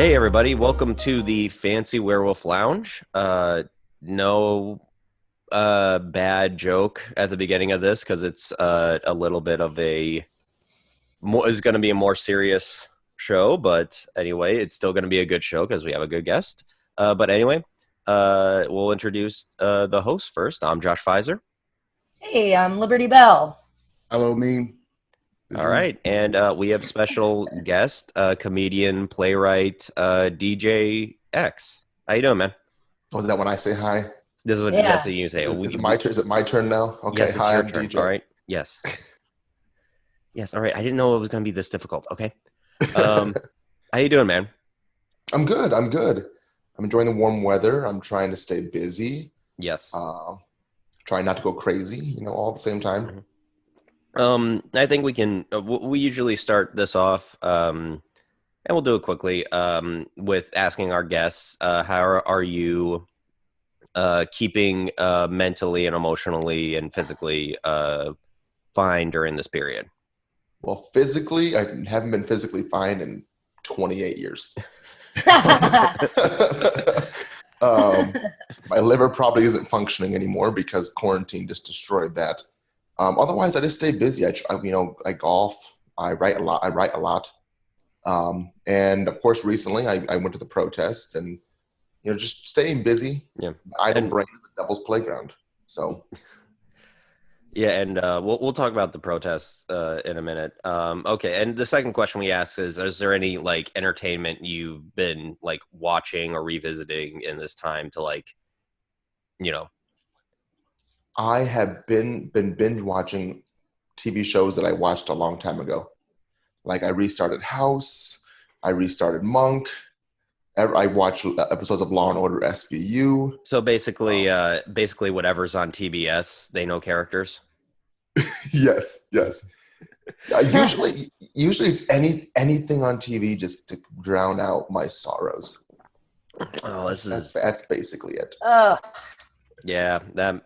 Hey everybody, welcome to the Fancy Werewolf Lounge. No bad joke at the beginning of this because it's a little bit of is going to be a more serious show, but anyway, it's still going to be a good show because we have a good guest. But anyway, we'll introduce the host first. I'm Josh Pfizer. Hey, I'm Liberty Bell. Hello, me. All right, and we have special guest, comedian, playwright, DJ X. How you doing, man? Was that when I say hi? This is what Yeah. that's what you say. Is it my turn? Is it my turn now? Okay, Yes, it's hi, your I'm turn. DJ. All right. Yes. Yes. All right. I didn't know it was going to be this difficult. Okay. How you doing, man? I'm good. I'm good. I'm enjoying the warm weather. I'm trying to stay busy. Yes. Trying not to go crazy, all at the same time. I think we can. We usually start this off, and we'll do it quickly. With asking our guests, how are you keeping mentally and emotionally and physically fine during this period? Well, physically, I haven't been physically fine in 28 years. My liver probably isn't functioning anymore because quarantine just destroyed that. Otherwise, I just stay busy. I golf. I write a lot. And of course, recently I went to the protest and, just staying busy. Yeah. Idle brain is the devil's playground. So. Yeah, and we'll talk about the protests in a minute. Okay, and the second question we ask is there any entertainment you've been watching or revisiting in this time to I have been binge watching TV shows that I watched a long time ago. Like I restarted House, I restarted Monk. I watched episodes of Law and Order SVU. So basically whatever's on TBS, they know characters. Yes. Usually it's anything on TV just to drown out my sorrows. Oh, that's basically it. Yeah,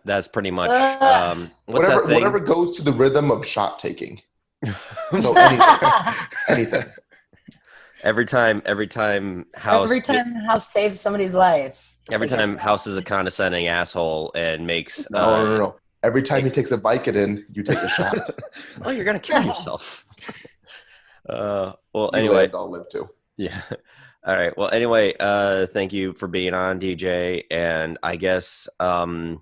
that's pretty much whatever goes to the rhythm of shot taking. So anything. Every time House saves somebody's life. Every time House is a condescending asshole and makes no. Every time he takes a Vicodin, you take a shot. Oh, you're gonna kill yourself. Well, you anyway, I'll live too. Yeah. All right. Well, anyway, thank you for being on, DJ. And I guess, I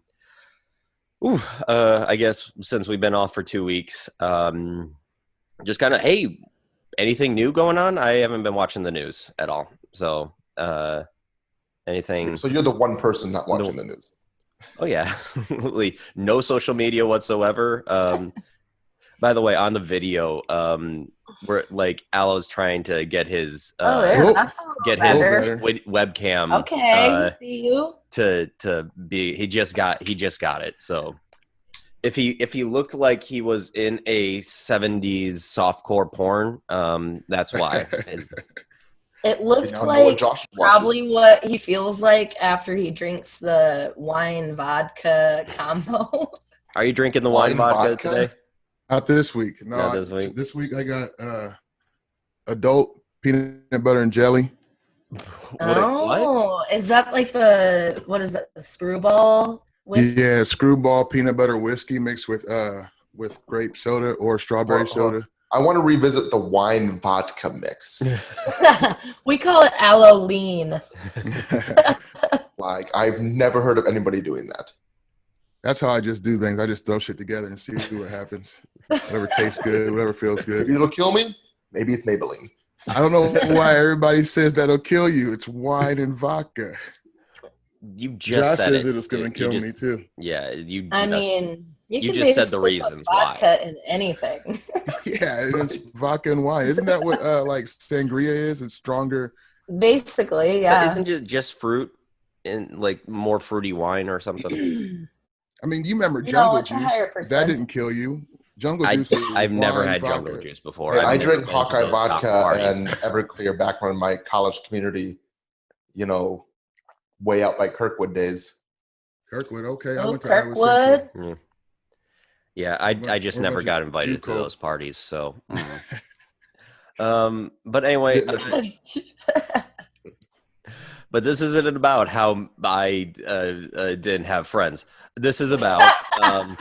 guess since we've been off for 2 weeks, just kind of, hey, anything new going on? I haven't been watching the news at all. So, anything? So you're the one person not watching the news. Oh yeah, no social media whatsoever. By the way, on the video, where Alo's trying to get his that's a get better. his webcam. Okay, see you. To be, he just got it. So if he looked like he was in a 70s softcore porn, that's why. It looked like probably what he feels like after he drinks the wine vodka combo. Are you drinking the wine vodka today? Not this week. No, not this week. This week I got adult peanut butter and jelly. What? Is that the screwball whiskey? Yeah, screwball peanut butter whiskey mixed with grape soda or strawberry soda. I want to revisit the wine vodka mix. We call it aloe lean. I've never heard of anybody doing that. That's how I just do things. I just throw shit together and see what happens. Whatever tastes good, whatever feels good. Maybe it'll kill me. Maybe it's Maybelline. I don't know why everybody says that'll kill you. It's wine and vodka. You just said says it's going to kill me too. Yeah, you just said the reasons vodka why. in anything. Yeah, it's vodka and wine. Isn't that what sangria is? It's stronger. Basically, yeah. Isn't it just fruit and more fruity wine or something? I mean, you remember jungle juice? That didn't kill you. Jungle juice. I've never had jungle juice before. I drink Hawkeye vodka and Everclear back when my college community, way out by Kirkwood days. Kirkwood, okay. I went to Kirkwood. Yeah, I just never got invited to those parties. So, but anyway, But this isn't about how I didn't have friends. This is about. Am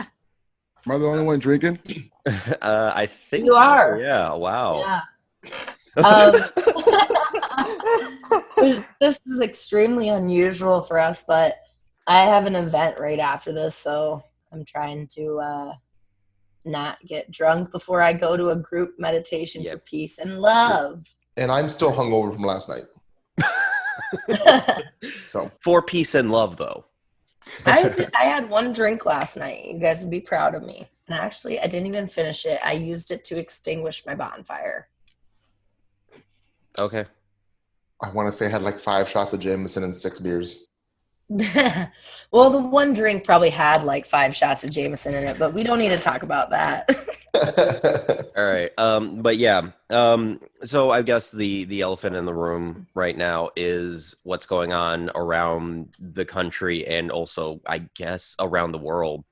I the only one drinking? I think You so. are. Yeah. Wow. Yeah. This is extremely unusual for us, but I have an event right after this, so I'm trying to not get drunk before I go to a group meditation for peace and love. And I'm still hungover from last night. So for peace and love, though. I had one drink last night. You guys would be proud of me. And actually, I didn't even finish it. I used it to extinguish my bonfire. Okay. I want to say I had like 5 shots of Jameson and 6 beers. Well, the one drink probably had like 5 shots of Jameson in it, but we don't need to talk about that. All right. But yeah. So I guess the elephant in the room right now is what's going on around the country and also, I guess, around the world.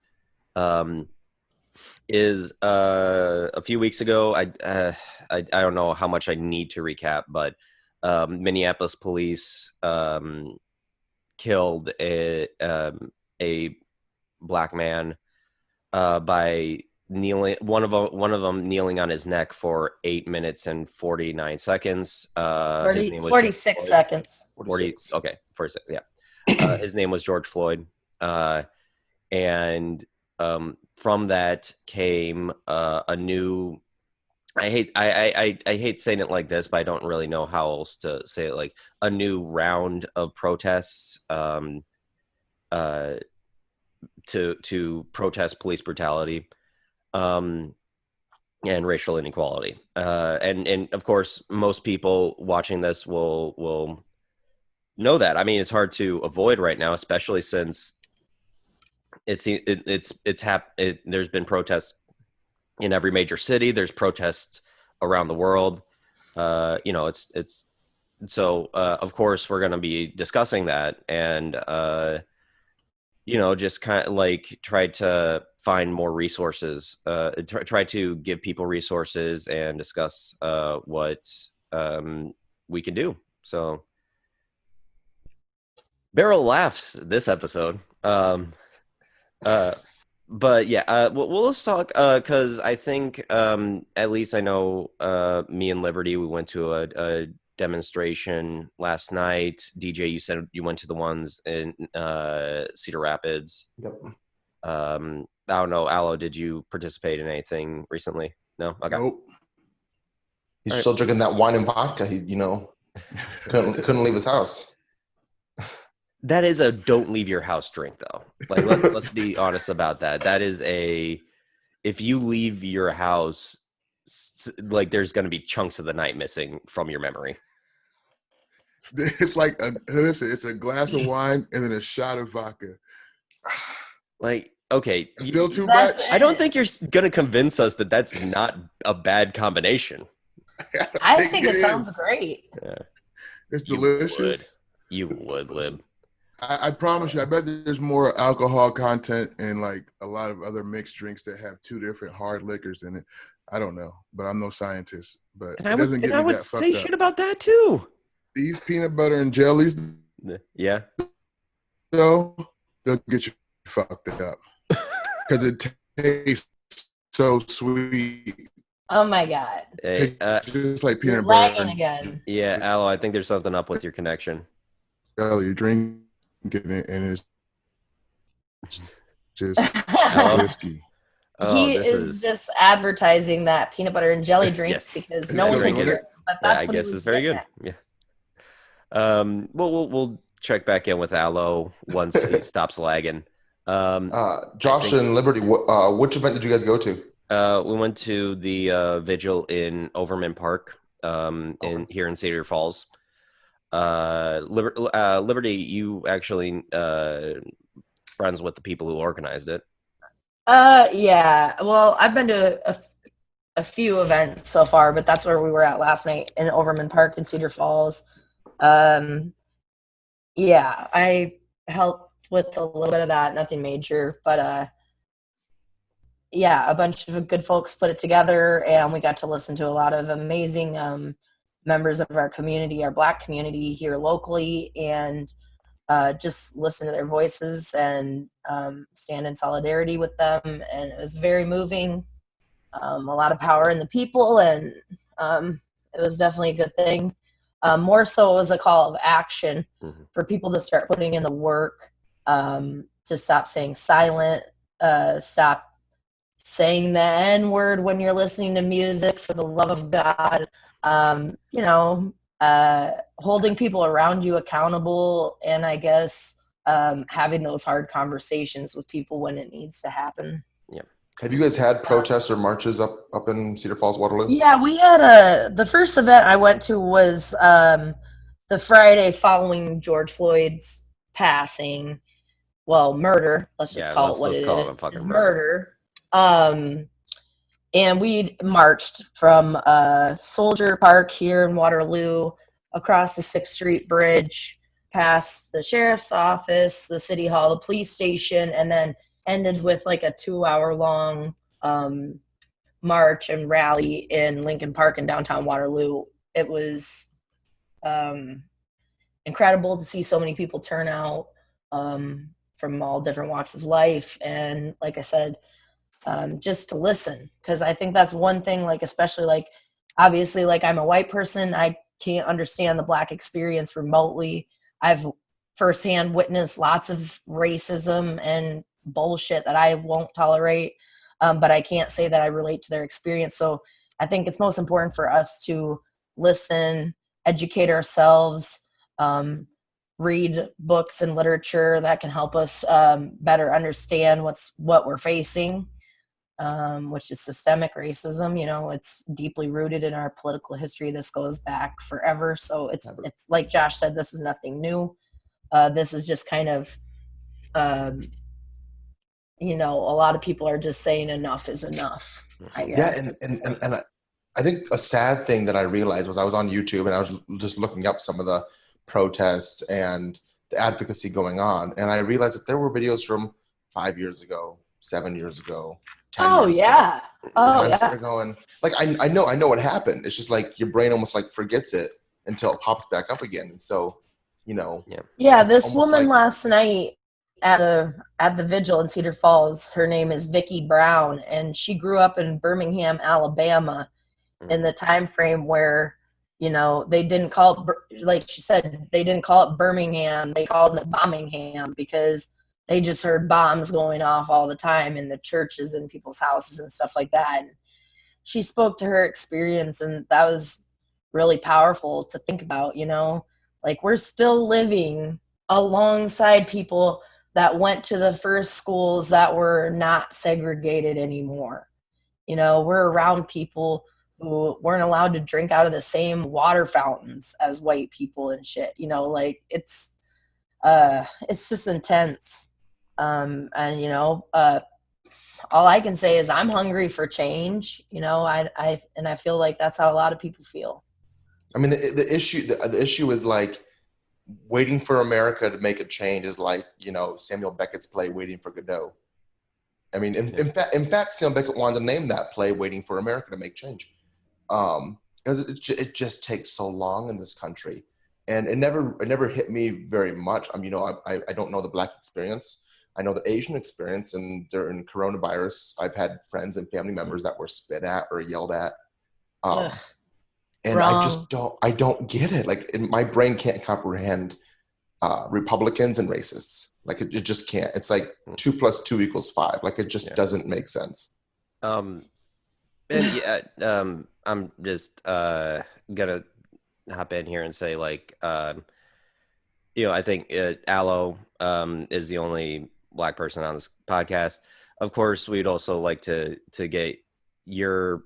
Is a few weeks ago, I don't know how much I need to recap, but Minneapolis police killed a black man by kneeling. One of them kneeling on his neck for 8 minutes and 49 seconds. 46 seconds. 46. Okay, 46. Yeah. His name was George Floyd, and from that came a new. I hate saying it like this, but I don't really know how else to say it. Like a new round of protests to protest police brutality and racial inequality. And of course, most people watching this will know that. I mean, it's hard to avoid right now, especially since there's been protests in every major city. There's protests around the world. It's so of course we're going to be discussing that and just kind of like try to find more resources, try to give people resources and discuss what we can do. So Beryl laughs this episode. But yeah, well, let's talk because I think at least I know me and Liberty, we went to a demonstration last night. DJ, you said you went to the ones in Cedar Rapids. Yep. I don't know, Aloe, did you participate in anything recently? No? Okay. Nope. He's still drinking that wine and vodka. He, couldn't leave his house. That is a don't leave your house drink, though. Like, let's be honest about that. That is if you leave your house, like there's going to be chunks of the night missing from your memory. It's like it's a glass of wine and then a shot of vodka. Like, okay, still too much. I don't think you're going to convince us that that's not a bad combination. I think it sounds great. Yeah. It's delicious. You would, Lib. I promise you, I bet there's more alcohol content in like a lot of other mixed drinks that have 2 different hard liquors in it. I don't know, but I'm no scientist. But and I would say shit about that too. These peanut butter and jellies, yeah, though, they'll get you fucked up because it tastes so sweet. Oh my god! Hey, just like peanut you're butter. lagging again. Yeah, Aloe, I think there's something up with your connection. You're drinking it, and it's just whiskey. He is just advertising that peanut butter and jelly drink yes. because no one can get it. But that's I guess it's very good. Yeah. We'll check back in with Aloe once he stops lagging. Josh and Liberty, which event did you guys go to? We went to the vigil in Overman Park here in Cedar Falls. Liberty, you actually friends with the people who organized it. Yeah. Well, I've been to a few events so far, but that's where we were at last night in Overman Park in Cedar Falls. Yeah, I helped with a little bit of that, nothing major, but yeah, a bunch of good folks put it together, and we got to listen to a lot of amazing members of our community, our Black community here locally, and just listen to their voices and stand in solidarity with them. And it was very moving. A lot of power in the people, and it was definitely a good thing. More so, it was a call of action for people to start putting in the work, to stop saying silent, stop saying the N-word when you're listening to music, for the love of God. Holding people around you accountable, and I guess having those hard conversations with people when it needs to happen. Yeah. Have you guys had protests or marches up in Cedar Falls, Waterloo? Yeah, we had the first event I went to was the Friday following George Floyd's passing. Well, murder. Let's just call it what it is. A fucking Murder. And we marched from Soldier Park here in Waterloo across the 6th Street Bridge, past the sheriff's office, the city hall, the police station, and then ended with like a 2-hour-long march and rally in Lincoln Park in downtown Waterloo. It was incredible to see so many people turn out from all different walks of life. And like I said, just to listen, because I think that's one thing, like, especially like, obviously, like, I'm a white person, I can't understand the Black experience remotely. I've firsthand witnessed lots of racism and bullshit that I won't tolerate, but I can't say that I relate to their experience. So I think it's most important for us to listen, educate ourselves, read books and literature that can help us better understand what we're facing, which is systemic racism. You know, it's deeply rooted in our political history. This goes back forever. So it's like Josh said, this is nothing new. This is just kind of, a lot of people are just saying enough is enough, I guess. Yeah, and I think a sad thing that I realized was I was on YouTube and I was just looking up some of the protests and the advocacy going on, and I realized that there were videos from 5 years ago, 7 years ago, 10 years ago. Oh, and I'm sort of going, like, I know what happened. It's just like your brain almost like forgets it until it pops back up again. And so, Yeah, this woman last night at the vigil in Cedar Falls, her name is Vicki Brown, and she grew up in Birmingham, Alabama, in the time frame where, they didn't call it, like she said, they didn't call it Birmingham, they called it Bombingham, because they just heard bombs going off all the time in the churches and people's houses and stuff like that. And she spoke to her experience, and that was really powerful to think about. Like, we're still living alongside people that went to the first schools that were not segregated anymore. We're around people who weren't allowed to drink out of the same water fountains as white people and shit. Like, it's just intense. All I can say is I'm hungry for change. I feel like that's how a lot of people feel. I mean, the issue is like waiting for America to make a change is like, Samuel Beckett's play Waiting for Godot. I mean, in fact, Samuel Beckett wanted to name that play Waiting for America to Make Change. Because it just takes so long in this country. And it never hit me very much. I mean, I don't know the Black experience. I know the Asian experience, and during coronavirus, I've had friends and family members that were spit at or yelled at. And Wrong. I don't get it. Like, my brain can't comprehend Republicans and racists. Like, it just can't. It's like 2 + 2 = 5. Like, it just doesn't make sense. I'm just gonna hop in here and say, like, I think Aloe is the only Black person on this podcast. Of course, we'd also like to get your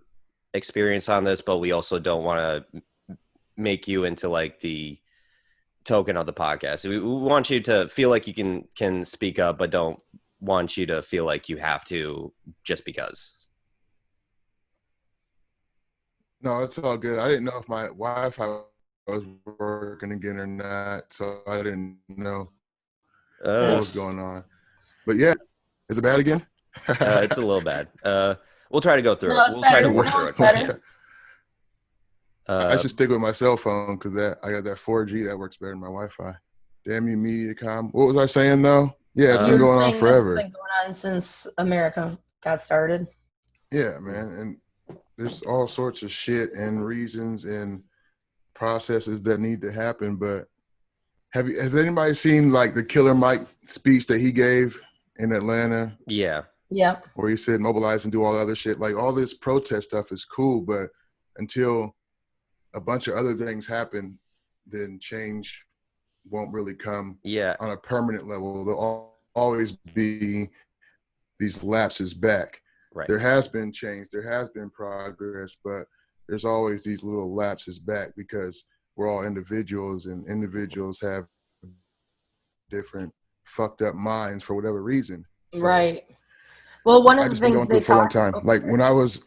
experience on this, but we also don't want to make you into like the token of the podcast. We want you to feel like you can speak up, but don't want you to feel like you have to just because. No, it's all good. I didn't know if my Wi-Fi was working again or not, so I didn't know what was going on. But yeah, is it bad again? It's a little bad. We'll try to go through No, it. We'll try to work through it. Better. I should stick with my cell phone because I got that 4G that works better than my Wi-Fi. Damn you, Mediacom. What was I saying though? Yeah, it's You been were going on saying this has forever. been going on since America got started. Yeah, man. And there's all sorts of shit and reasons and processes that need to happen. But has anybody seen like the Killer Mike speech that he gave in Atlanta? Yeah. Yep. Where he said mobilize and do all the other shit. Like all this protest stuff is cool, but until a bunch of other things happen, then change won't really come on a permanent level. There'll always be these lapses back. Right. There has been change, there has been progress, but there's always these little lapses back because we're all individuals and individuals have different fucked up minds for whatever reason. So right. Well, one of I the just been things going through they it for a long talked time. Like when I was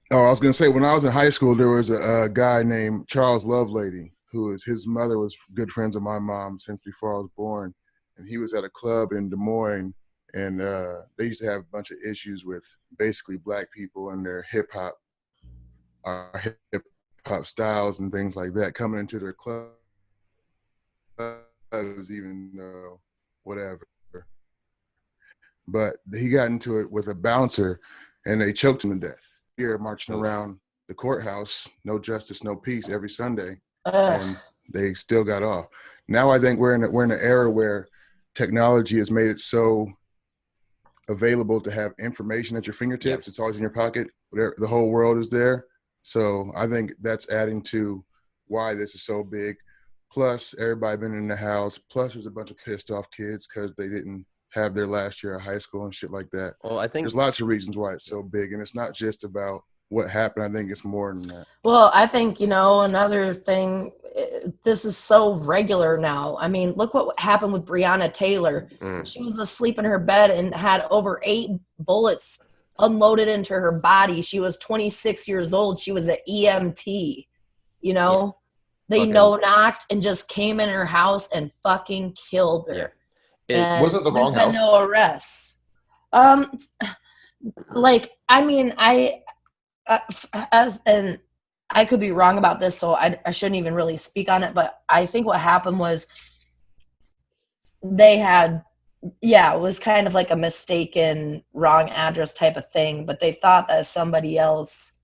going to say, when I was in high school, there was a guy named Charles Lovelady, his mother was good friends of my mom since before I was born. And he was at a club in Des Moines, and they used to have a bunch of issues with basically black people and their hip hop styles and things like that coming into their clubs, even though whatever. But he got into it with a bouncer, and they choked him to death. Here marching around the courthouse, no justice, no peace every Sunday, and they still got off. Now I think we're in an era where technology has made it so available to have information at your fingertips. Yep. It's always in your pocket. The whole world is there. So I think that's adding to why this is so big. Plus, everybody been in the house. Plus, there's a bunch of pissed off kids because they didn't have their last year of high school and shit like that. Well, I think there's lots of reasons why it's so big, and it's not just about what happened. I think it's more than that. Well, I think, another thing, this is so regular now. I mean, look what happened with Breonna Taylor. She was asleep in her bed and had over 8 bullets unloaded into her body. She was 26 years old. She was an EMT, They no-knocked and just came in her house and fucking killed her. Yeah. Wasn't the wrong house? There's been no arrests. And I could be wrong about this, so I shouldn't even really speak on it, but I think what happened was it was kind of like a mistaken wrong address type of thing, but they thought that somebody else,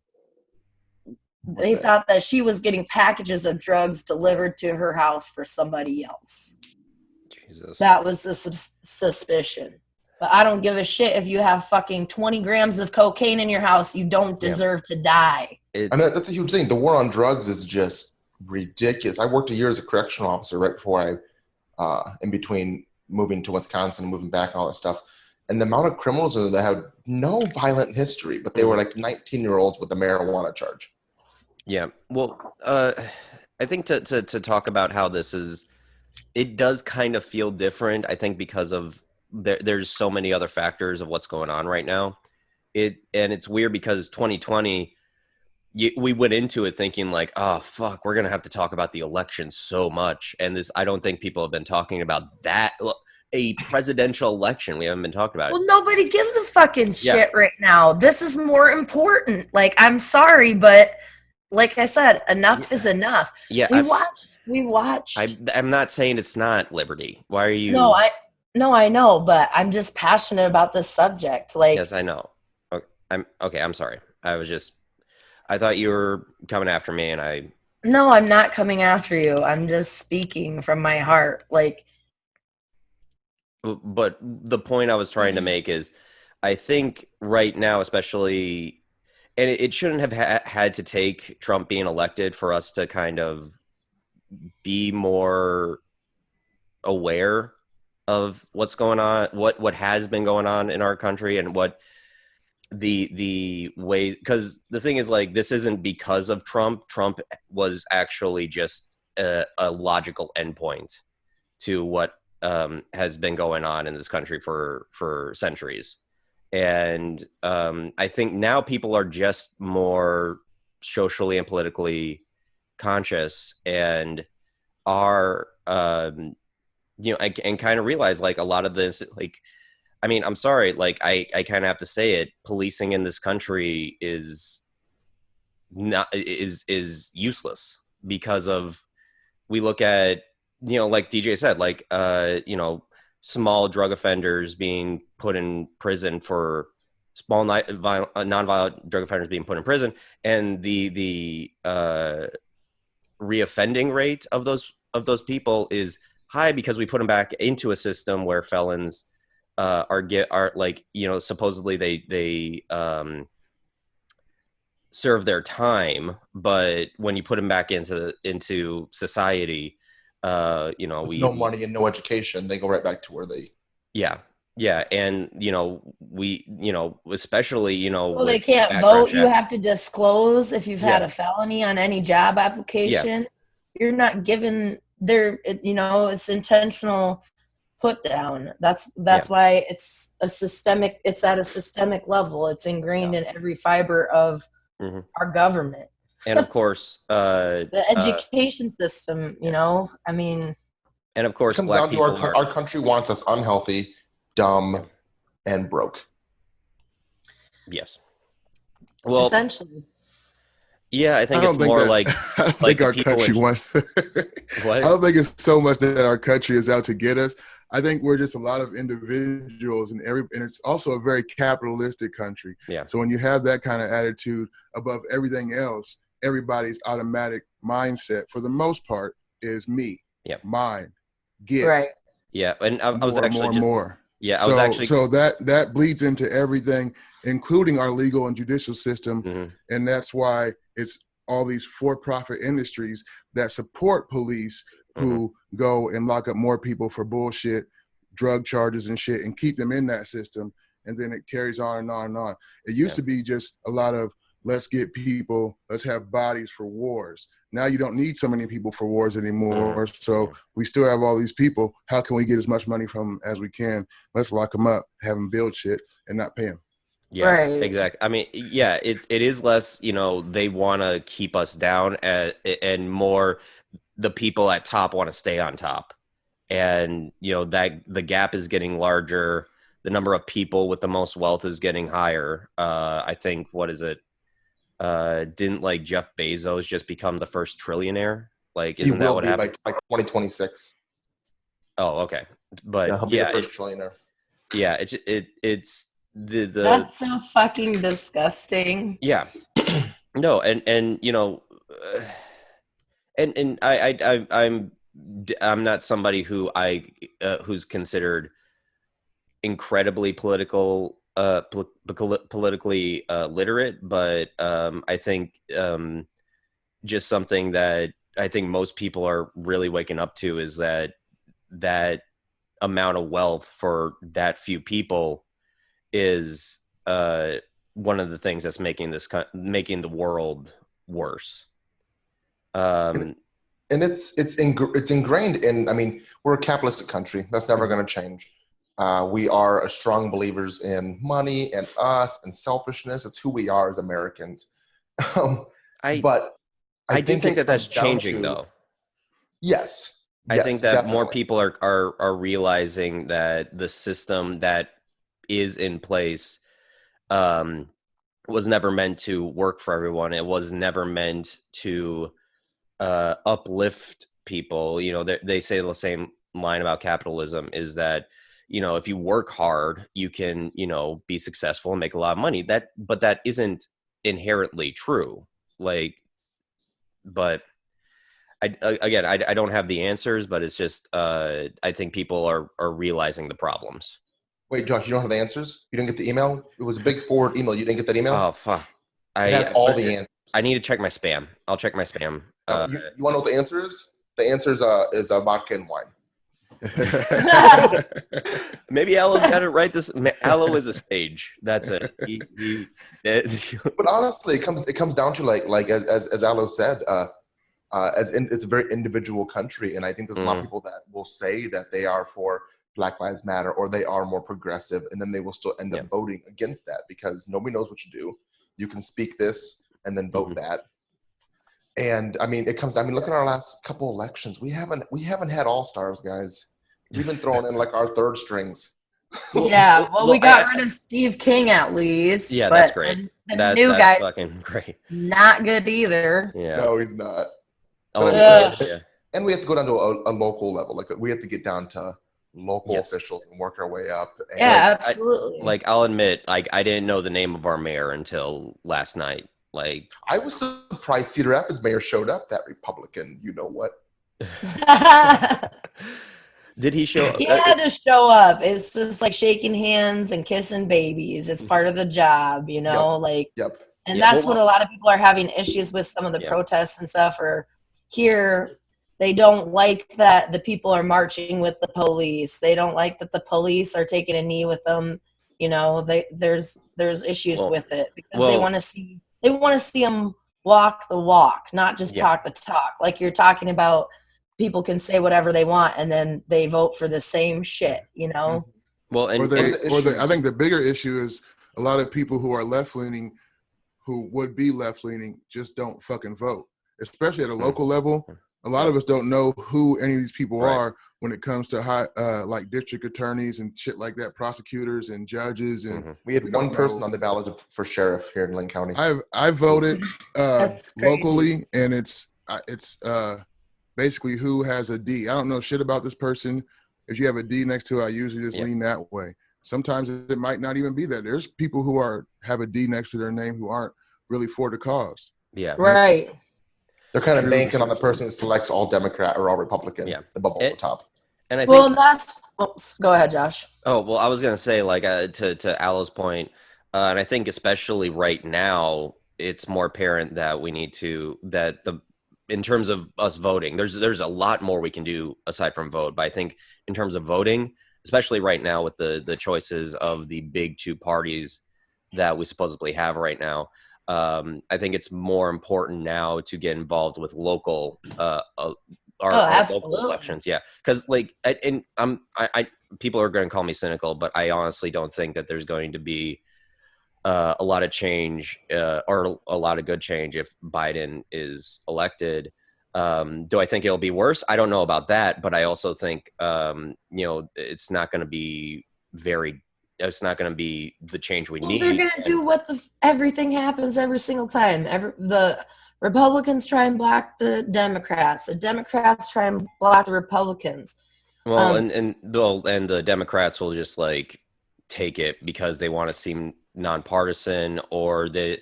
thought that she was getting packages of drugs delivered to her house for somebody else. Jesus. That was the suspicion. But I don't give a shit if you have fucking 20 grams of cocaine in your house. You don't deserve to die. I mean, that's a huge thing. The war on drugs is just ridiculous. I worked a year as a correctional officer right before in between moving to Wisconsin and moving back and all that stuff. And the amount of criminals that have no violent history, but they were like 19-year-olds with a marijuana charge. Yeah. Well, I think to talk about how this is, it does kind of feel different, I think, because of there's so many other factors of what's going on right now. And it's weird because 2020, we went into it thinking like, oh, fuck, we're going to have to talk about the election so much. And I don't think people have been talking about that. A presidential election. We haven't been talking about it. Well, nobody gives a fucking shit right now. This is more important. Like, I'm sorry, but like I said, enough is enough. Yeah. We watched. I'm not saying it's not Liberty. Why are you? No, I know, but I'm just passionate about this subject. Like, yes, I know. Okay. I'm sorry. I thought you were coming after me, and No, I'm not coming after you. I'm just speaking from my heart. Like, but the point I was trying to make is, I think right now, especially, and it shouldn't have had to take Trump being elected for us to kind of be more aware of what's going on, what has been going on in our country, and what the way, because the thing is, like, this isn't because of Trump. Trump was actually just a logical endpoint to what has been going on in this country for centuries. And I think now people are just more socially and politically conscious, and are and kind of realize, like, a lot of this, like, I mean, I'm sorry, like, I kind of have to say it, policing in this country is not is useless because of, we look at, like DJ said, like small drug offenders being put in prison for small non-violent drug offenders being put in prison, and the reoffending rate of those people is high because we put them back into a system where felons are like, supposedly they serve their time, but when you put them back into society, no money and no education, they go right back to where they. Yeah, and we especially well, they can't vote. You have to disclose if you've had a felony on any job application. You're not given it's intentional put down. That's why it's a systemic. It's at a systemic level. It's ingrained in every fiber of our government. And of course, the education system. I mean, and of course, it comes down to our country wants us unhealthy, dumb, and broke. Yes. Well, essentially. Yeah, I think it's more like I don't think our country wants. What? I don't think it's so much that our country is out to get us. I think we're just a lot of individuals, and it's also a very capitalistic country. Yeah. So when you have that kind of attitude above everything else, everybody's automatic mindset, for the most part, is me. Yeah. Mine. Get. Right. Yeah, and I was actually more. Yeah, so that bleeds into everything, including our legal and judicial system, and that's why it's all these for-profit industries that support police who go and lock up more people for bullshit, drug charges and shit, and keep them in that system, and then it carries on and on and on. It used to be just a lot of let's get people, let's have bodies for wars. Now you don't need so many people for wars anymore. So we still have all these people. How can we get as much money from them as we can? Let's lock them up, have them build shit, and not pay them. Yeah, right. Exactly. I mean, yeah, it is less, they want to keep us down, and more the people at top want to stay on top. And, that the gap is getting larger. The number of people with the most wealth is getting higher. I think, what is it? Didn't like Jeff Bezos just become the first trillionaire? Like, isn't that what happened? By 2026. Oh, okay. But he'll be the first trillionaire. Yeah, it's the that's so fucking disgusting. Yeah. No, and and I'm not somebody who who's considered incredibly politically literate, but I think just something that I think most people are really waking up to is that amount of wealth for that few people is one of the things that's making the world worse. And it's ingrained in. I mean, we're a capitalistic country. That's never going to change. We are strong believers in money and us and selfishness. It's who we are as Americans. But I do think that that's changing, though. Yes. I think that definitely. More people are realizing that the system that is in place was never meant to work for everyone. It was never meant to uplift people. They say the same line about capitalism is that, if you work hard, you can, be successful and make a lot of money. But that isn't inherently true. But I don't have the answers, but it's just, I think people are realizing the problems. Wait, Josh, you don't have the answers? You didn't get the email? It was a big forward email. You didn't get that email? Oh, fuck. It has all the answers. I need to check my spam. I'll check my spam. You want to know what the answer is? The answer is vodka and wine. Maybe Alo's got to write this. Alo is a sage. That's it. But honestly, it comes down to like as Alo said, it's a very individual country, and I think there's a lot of people that will say that they are for Black Lives Matter or they are more progressive, and then they will still end up voting against that because nobody knows what you do. You can speak this and then vote that. And I mean, look at our last couple elections. We haven't had all-stars, guys. We've been throwing in like our third strings. Yeah, well, we Well, got rid of Steve King at least. Yeah, but that's great. The new That's guy's fucking great. not good either. Yeah. No, he's not. Oh, But I yeah. mean, and we have to go down to a local level. Like we have to get down to local Yes. officials and work our way up. And Yeah, absolutely. I'll admit, I didn't know the name of our mayor until last night. Like, I was surprised Cedar Rapids mayor showed up. That Republican, you know what? did he show? He had to show up. It's just like shaking hands and kissing babies. It's part of the job, you know. Yep. And Yeah, that's what a lot of people are having issues with. Some of the protests and stuff. Or here, they don't like that the people are marching with the police. They don't like that the police are taking a knee with them. You know, there's issues with it because they want to see them walk the walk, not just talk the talk. Like you're talking about, people can say whatever they want and then they vote for the same shit, you know. Well, I think the bigger issue is a lot of people who are left leaning, who would be left leaning, just don't fucking vote, especially at a local level. A lot of us don't know who any of these people are when it comes to high, like district attorneys and shit like that, prosecutors and judges. And we had one person on the ballot for sheriff here in Lynn County. I voted locally, and it's basically who has a D. I don't know shit about this person. If you have a D next to it, I usually just lean that way. Sometimes it might not even be that. There's people who have a D next to their name who aren't really for the cause. Yeah. Right. They're kind of banking on the person who selects all Democrat or all Republican. Yeah. The bubble at the top. And I think, go ahead, Josh. Oh, well, I was going to say, like, to Alo's point, and I think especially right now, it's more apparent that we need to, in terms of us voting, there's a lot more we can do aside from vote. But I think in terms of voting, especially right now with the choices of the big two parties that we supposedly have right now, I think it's more important now to get involved with local our local elections. Yeah, because like, people are going to call me cynical, but I honestly don't think that there's going to be a lot of change or a lot of good change if Biden is elected. Do I think it'll be worse? I don't know about that, but I also think it's not going to be it's not going to be the change we need. They're going to do everything happens every single time. The Republicans try and block the Democrats. The Democrats try and block the Republicans. Well, and the Democrats will just like take it because they want to seem nonpartisan, or they'll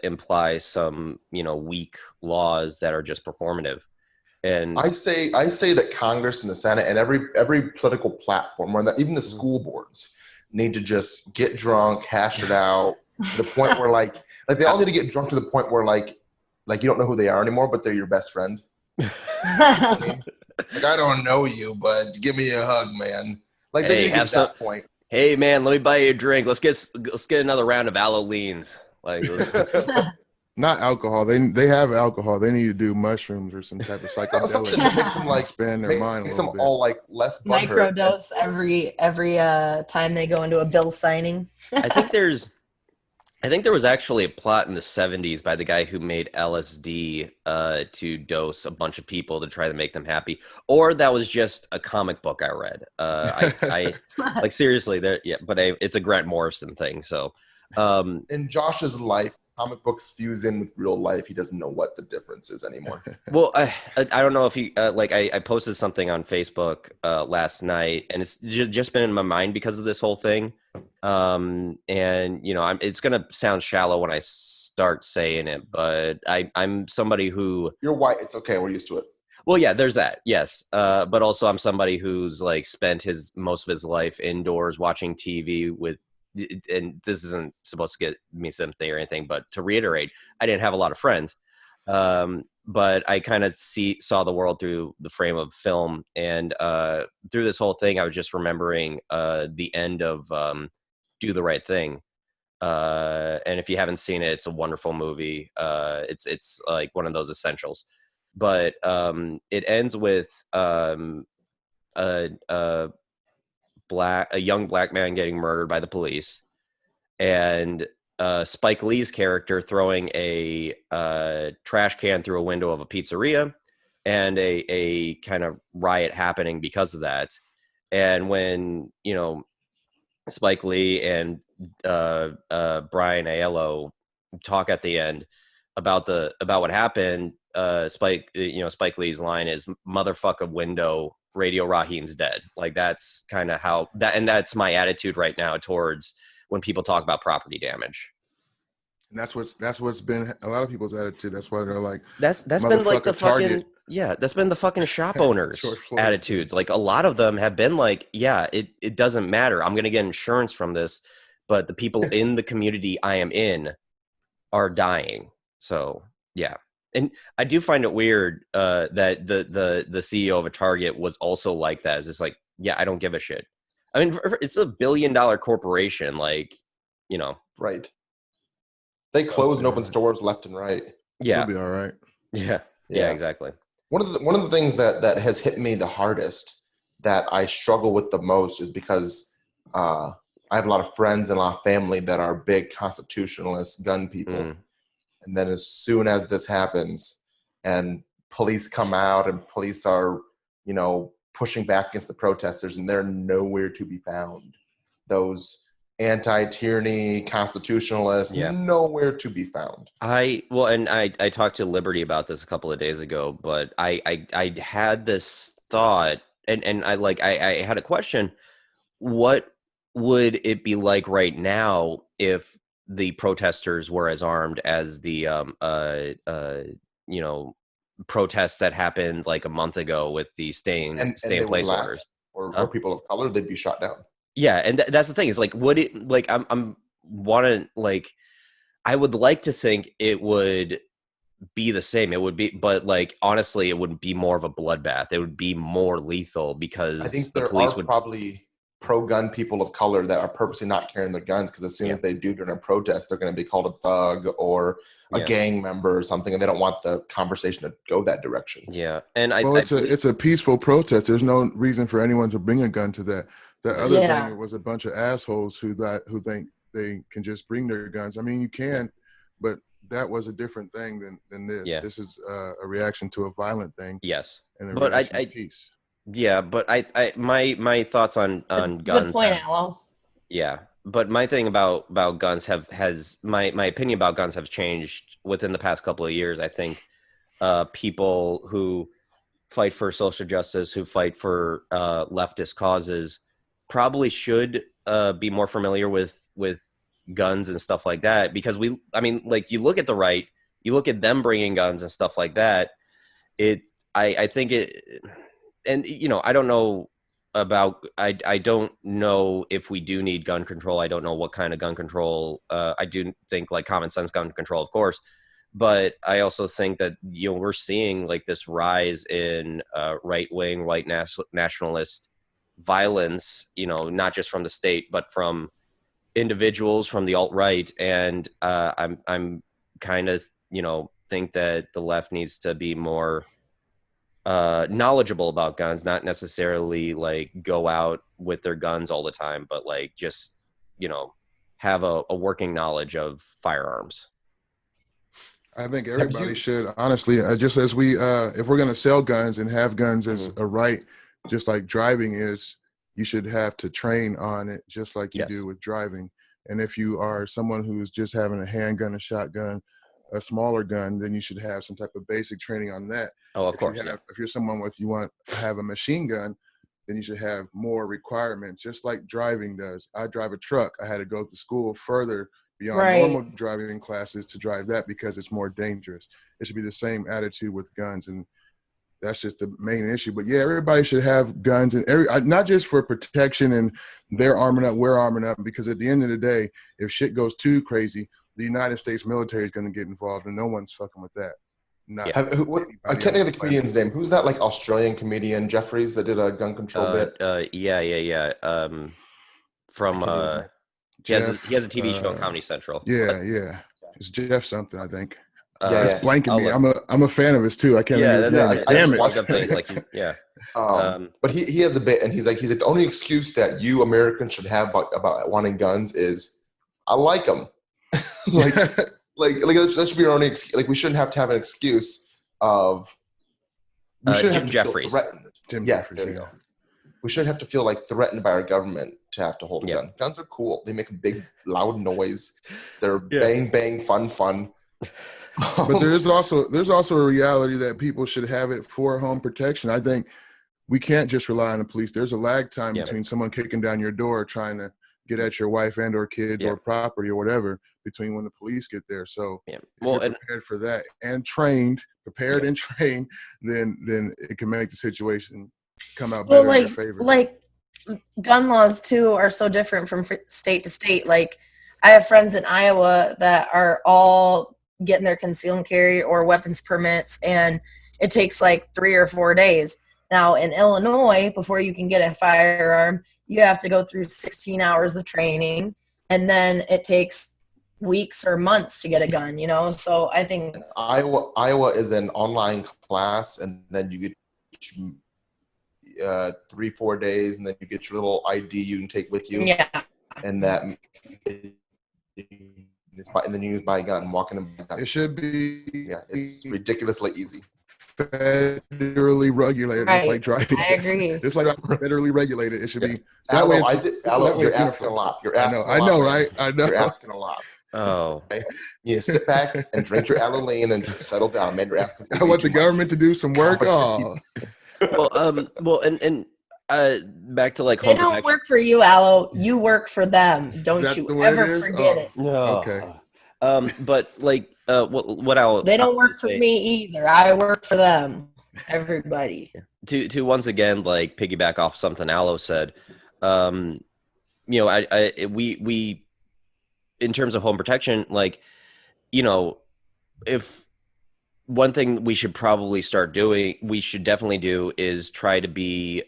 imply some weak laws that are just performative. And I say that Congress and the Senate and every political platform, or even the school boards, need to just get drunk, hash it out to the point where like they all need to get drunk to the point where like you don't know who they are anymore, but they're your best friend. I don't know you, but give me a hug, man. Like they need to get to that point. Hey man, let me buy you a drink. Let's get another round of aloe leans. Like, not alcohol. They have alcohol. They need to do mushrooms or some type of psychedelic. Something that makes them like expand their mind. Makes them all like less butthurt. Microdose every time they go into a bill signing. I think there was actually a plot in the 70s by the guy who made LSD to dose a bunch of people to try to make them happy, or that was just a comic book I read. I like seriously there. Yeah, but it's a Grant Morrison thing. So in Josh's life, comic books fuse in with real life. He doesn't know what the difference is anymore. Well, I don't know if he I posted something on Facebook last night, and it's just been in my mind because of this whole thing. And it's gonna sound shallow when I start saying it, but I'm somebody who, you're white. It's okay. We're used to it. Well, yeah, there's that. Yes. But also I'm somebody who's like spent most of his life indoors watching TV and this isn't supposed to get me sympathy or anything, but to reiterate, I didn't have a lot of friends. But I kind of saw the world through the frame of film, and through this whole thing, I was just remembering the end of Do the Right Thing. And if you haven't seen it, it's a wonderful movie. It's like one of those essentials. But it ends with a young black man getting murdered by the police, and Spike Lee's character throwing a trash can through a window of a pizzeria, and a kind of riot happening because of that. And when, you know, Spike Lee and Brian Aiello talk at the end about what happened, Spike Lee's line is "motherfucker window, Radio Raheem's dead." Like that's kind of how that, and that's my attitude right now towards when people talk about property damage. And that's what's been a lot of people's attitude. That's why they're like, that's been like the Target. that's been the fucking shop owners attitudes. Like a lot of them have been like, yeah, it doesn't matter. I'm going to get insurance from this, but the people in the community I am in are dying. So yeah. And I do find it weird that the CEO of a Target was also like that. It's just like, yeah, I don't give a shit. I mean, it's $1 billion corporation, like, you know. Right. They close and open stores left and right. Yeah. It'll be all right. Yeah. Yeah, exactly. One of the things that has hit me the hardest, that I struggle with the most, is because I have a lot of friends and a lot of family that are big constitutionalist gun people. And then as soon as this happens and police come out and police are, you know, pushing back against the protesters, and they're nowhere to be found. Those anti-tyranny constitutionalists, nowhere to be found. I talked to Liberty about this a couple of days ago, but I had this thought, and I had a question. What would it be like right now if the protesters were as armed as the you know, protests that happened like a month ago with the stay in place orders, or people of color? They'd be shot down. Yeah, and that's the thing, is like, would it, like, I'm wanting, like, I would like to think it would be the same. It would be, but like, honestly, it wouldn't be more of a bloodbath. It would be more lethal, because I think the there police are would probably pro-gun people of color that are purposely not carrying their guns, because as soon as they do during a protest, they're going to be called a thug or a gang member or something, and they don't want the conversation to go that direction. Yeah, and it's a peaceful protest. There's no reason for anyone to bring a gun to that. The other thing, it was a bunch of assholes who think they can just bring their guns. I mean, you can, but that was a different thing than this. Yeah. This is a reaction to a violent thing. Yes, and but I peace. Yeah, but my thoughts on guns. Good point, Aloe. Yeah, but my thing about guns has my opinion about guns have changed within the past couple of years. I think people who fight for social justice, who fight for leftist causes, probably should be more familiar with guns and stuff like that, because like, you look at the right, you look at them bringing guns and stuff like that. I think it, and you know, I don't know about, I don't know if we do need gun control. I don't know what kind of gun control. I do think like common sense gun control, of course, but I also think that, you know, we're seeing like this rise in right-wing, white nationalist violence, you know, not just from the state, but from individuals from the alt-right. And I'm kind of, you know, think that the left needs to be more knowledgeable about guns, not necessarily like go out with their guns all the time, but like just, you know, have a working knowledge of firearms. I think everybody should, honestly, just as we, if we're going to sell guns and have guns as a right, just like driving is, you should have to train on it just like you do with driving. And if you are someone who's just having a handgun, a shotgun, a smaller gun, then you should have some type of basic training on that. Oh, of course. If you're someone you want to have a machine gun, then you should have more requirements, just like driving does. I drive a truck. I had to go to school further beyond normal driving classes to drive that, because it's more dangerous. It should be the same attitude with guns, and that's just the main issue. But yeah, everybody should have guns, and not just for protection and they're arming up, we're arming up, because at the end of the day, if shit goes too crazy, the United States military is going to get involved, and no one's fucking with that. I can't think of the comedian's name. Who's that, like, Australian comedian, Jeffries, that did a gun control bit? From he has a TV show on Comedy Central. Yeah. It's Jeff something, I think. It's blanking me. I'm a fan of his too. I can't remember his name. Damn it. But he has a bit, and he's like the only excuse that you Americans should have about wanting guns is, I like them. like that should be our only excuse. Like, we shouldn't have to have an excuse of Jim Jeffries. Yes, there you go. We shouldn't have to feel like threatened by our government to have to hold a Yeah. gun. Guns are cool. They make a big, loud noise. They're Yeah. bang, bang, fun. But there's also a reality that people should have it for home protection. I think we can't just rely on the police. There's a lag time between someone kicking down your door trying to get at your wife and or kids or property or whatever between when the police get there. So if you're prepared for that and prepared and trained, then it can make the situation come out better in your favor. Like gun laws too are so different from state to state. Like I have friends in Iowa that are all getting their conceal and carry or weapons permits, and it takes like 3 or 4 days. Now in Illinois, before you can get a firearm, you have to go through 16 hours of training, and then it takes weeks or months to get a gun, you know? So I think Iowa is an online class, and then you get 3-4 days, and then you get your little ID you can take with you. Yeah. And then you buy a gun and walk in and buy a gun. It should be. Yeah, it's ridiculously easy. Federally regulated. Right. It's like driving. I agree. Just like federally regulated, it should be. So you're asking a lot. You're asking I know, right? I know. You're asking a lot. Oh. Okay? You sit back and drink your aloe lane and just settle down, man. You're asking. I want the government to do some work. Oh. Well, and back to like they home don't protection. work for you, Aloe. You work for them. Don't you ever forget it. No. Okay. But like, what I'll they don't work for me either. I work for them. Everybody. To once again like piggyback off something Aloe said. You know, we in terms of home protection, like, you know, if one thing we should definitely do is try to be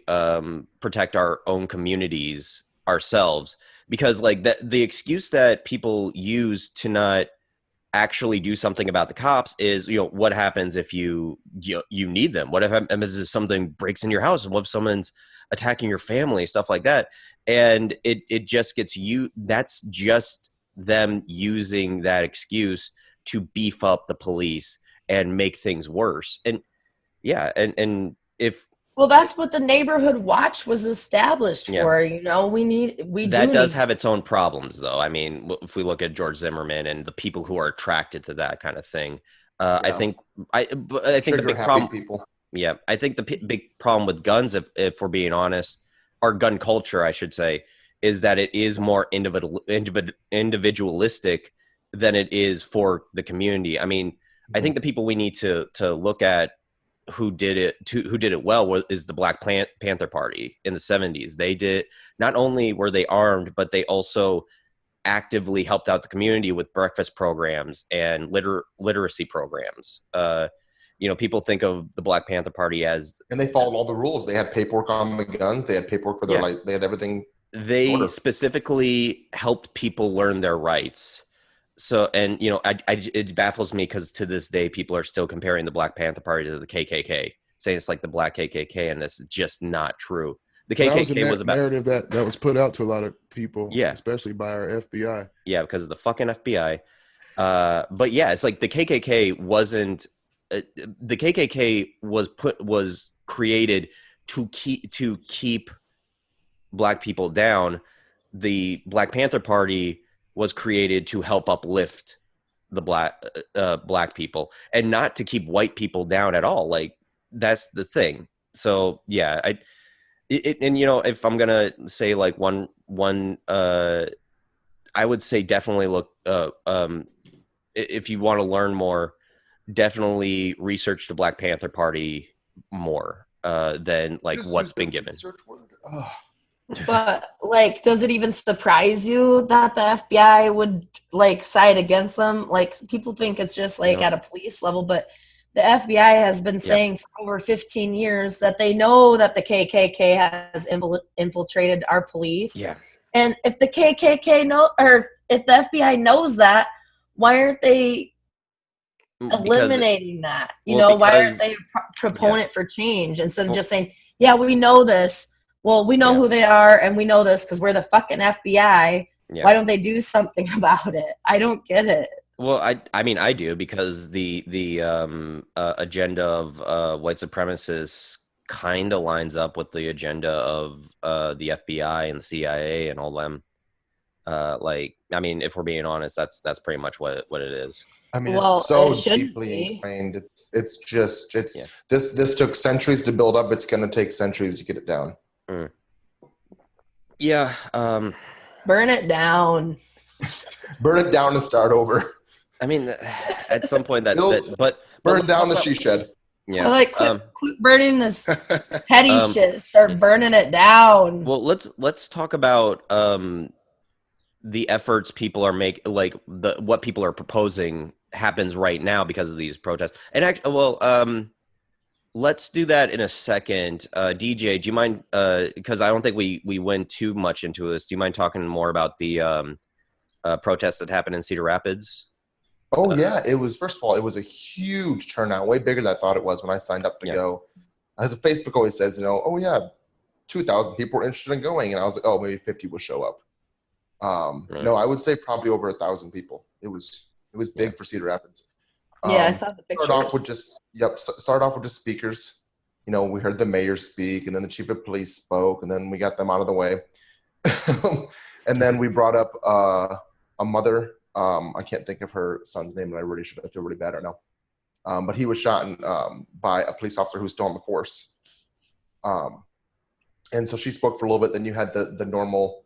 protect our own communities ourselves, because like the excuse that people use to not actually do something about the cops is, you know, what happens if you need them? What if something breaks in your house? What if someone's attacking your family, stuff like that? And it just gets that's just them using that excuse to beef up the police and make things worse. And and if well, that's what the neighborhood watch was established for. You know, that does have its own problems, though. I mean, if we look at George Zimmerman and the people who are attracted to that kind of thing, I think the big problem. People. Yeah, I think the big problem with guns, if we're being honest, our gun culture, I should say, is that it is more individualistic than it is for the community. I mean, I think the people we need to look at who did it well is the Black Panther Party in the 70s. They did, not only were they armed, but they also actively helped out the community with breakfast programs and literacy programs. You know, people think of the Black Panther Party as, and they followed all the rules. They had paperwork on the guns. They had paperwork for their life. They had everything. They specifically helped people learn their rights. So, and you know, it baffles me because to this day, people are still comparing the Black Panther Party to the KKK, saying it's like the Black KKK, and this is just not true. The KKK was about narrative that was put out to a lot of people, especially by our FBI. Yeah, because of the fucking FBI. But yeah, it's like the KKK wasn't. The KKK was created to keep Black people down. The Black Panther Party was created to help uplift the black people, and not to keep white people down at all. Like, that's the thing. So yeah, and you know, if I'm gonna say like one I would say definitely look if you want to learn more, definitely research the Black Panther Party more than like what's been given. But like, does it even surprise you that the FBI would like side against them? Like, people think it's just like at a police level, but the FBI has been saying for over 15 years that they know that the KKK has infiltrated our police. Yeah. And if the KKK if the FBI knows that, why aren't they eliminating that? Why aren't they a proponent for change instead of just saying, yeah, we know this. Well, we know who they are, and we know this because we're the fucking FBI. Yeah. Why don't they do something about it? I don't get it. Well, I mean, I do, because the agenda of white supremacists kind of lines up with the agenda of the FBI and the CIA and all them. Like, I mean, if we're being honest, that's pretty much what it is. I mean, Well, it's so it should deeply be. ingrained. It's Yeah. this took centuries to build up. It's going to take centuries to get it down. Yeah. Burn it down. Burn it down and start over. I mean, at some point but burn let's down talk the about- she shed. Yeah. I like quit burning this petty shit. Start burning it down. Well, let's talk about the efforts people are making, like what people are proposing happens right now because of these protests. And let's do that in a second. DJ, do you mind? Because I don't think we went too much into this. Do you mind talking more about the protests that happened in Cedar Rapids? Oh yeah, it was. First of all, it was a huge turnout, way bigger than I thought it was when I signed up to go. As Facebook always says, oh yeah, 2,000 people were interested in going, and I was like, oh, maybe 50 will show up. No, I would say probably over 1,000 people. It was big for Cedar Rapids. Yeah, I saw the pictures. Start off with just speakers. We heard the mayor speak, and then the chief of police spoke, and then we got them out of the way. And then we brought up a mother. I can't think of her son's name, and I really should. I feel really bad right now. But he was shot by a police officer who's still on the force. And so she spoke for a little bit. Then you had the normal,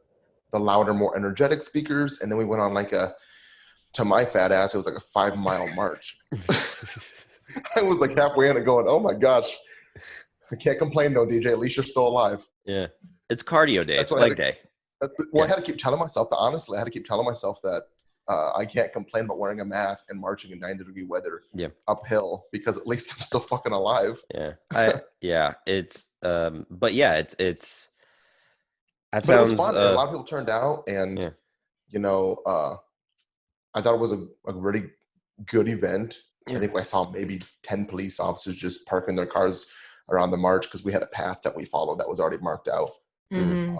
the louder, more energetic speakers, and then we went on to my fat ass, it was like a 5-mile march. I was like halfway in it going, oh my gosh. I can't complain though, DJ. At least you're still alive. Yeah. It's cardio day. It's leg day. I had to keep telling myself that, honestly. I had to keep telling myself that I can't complain about wearing a mask and marching in 90-degree weather uphill, because at least I'm still fucking alive. Yeah. It's but yeah, it's that but sounds, it was fun. And a lot of people turned out, and I thought it was a really good event. I think I saw maybe 10 police officers just parking their cars around the march because we had a path that we followed that was already marked out. Mm-hmm.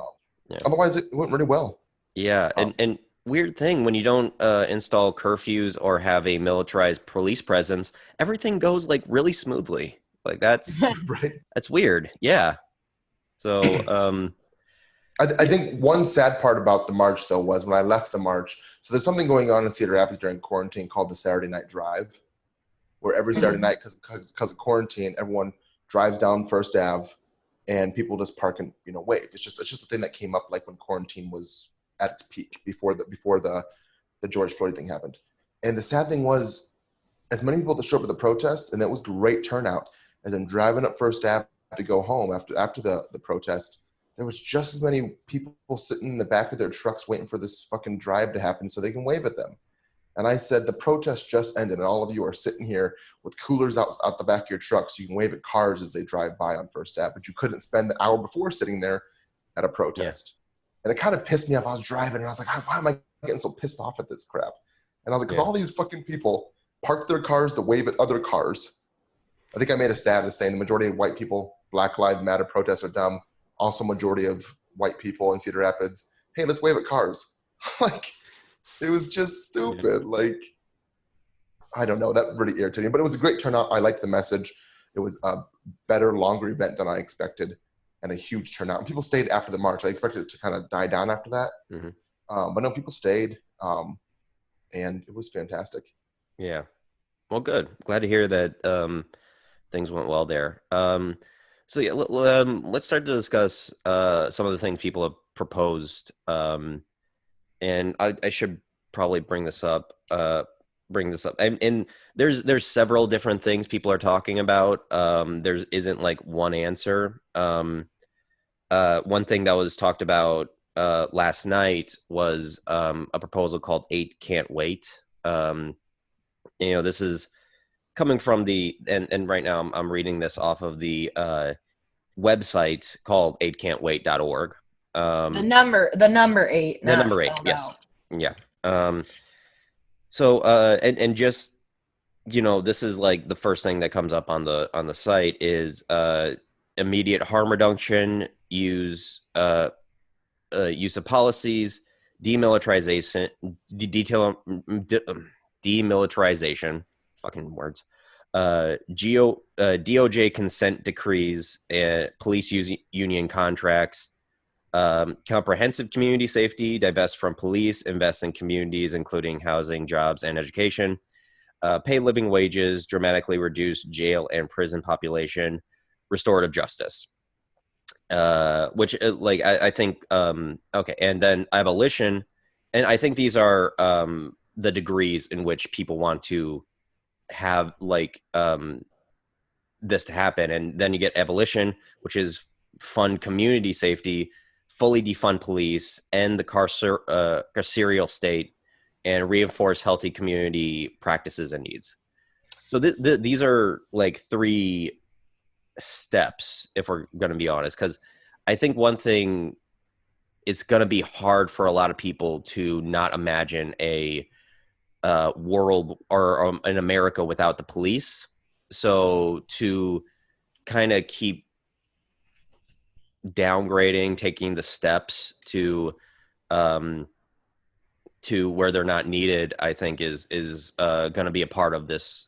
Otherwise, it went really well. Yeah, and weird thing, when you don't install curfews or have a militarized police presence, everything goes like really smoothly. Like that's right. That's weird. Yeah. So I think one sad part about the march though was when I left the march. So there's something going on in Cedar Rapids during quarantine called the Saturday Night Drive, where every Saturday night, because of quarantine, everyone drives down First Ave, and people just park and wave. It's just a thing that came up like when quarantine was at its peak before the George Floyd thing happened. And the sad thing was, as many people that showed up at the protests, and that was great turnout, and then driving up First Ave to go home after the protest, there was just as many people sitting in the back of their trucks waiting for this fucking drive to happen so they can wave at them. And I said, the protest just ended, and all of you are sitting here with coolers out the back of your trucks so you can wave at cars as they drive by on First Ave, but you couldn't spend the hour before sitting there at a protest. And it kind of pissed me off. I was driving, and I was like, why am I getting so pissed off at this crap? And I was like, because all these fucking people parked their cars to wave at other cars. I think I made a status saying the majority of white people, Black Lives Matter protests are dumb. Also, majority of white people in Cedar Rapids, hey, let's wave at cars. Like, it was just stupid. Like, I don't know. That really irritated me. But it was a great turnout. I liked the message. It was a better, longer event than I expected, and a huge turnout. And people stayed after the march. I expected it to kind of die down after that. Mm-hmm. But no, people stayed, and it was fantastic. Yeah. Well, good. Glad to hear that things went well there. So yeah, let's start to discuss some of the things people have proposed. And I should probably bring this up. And there's several different things people are talking about. There isn't like one answer. One thing that was talked about last night was a proposal called 8 Can't Wait. This is coming from and right now I'm reading this off of the website called 8cantwait.org. The number 8. The number 8, yes. Out. Yeah. So and just this is like the first thing that comes up on the site is immediate harm reduction, use of policies, demilitarization, demilitarization, fucking words, DOJ consent decrees, police union contracts, comprehensive community safety, divest from police, invest in communities, including housing, jobs, and education, pay living wages, dramatically reduce jail and prison population, restorative justice. Which like I think okay, and then abolition, and I think these are the degrees in which people want to have like this to happen. And then you get abolition, which is fund community safety, fully defund police, end the carceral state, and reinforce healthy community practices and needs. So these are like 3 steps, if we're going to be honest, because I think one thing, it's going to be hard for a lot of people to not imagine a world or an America without the police. So to kind of keep downgrading, taking the steps to where they're not needed, I think is going to be a part of this.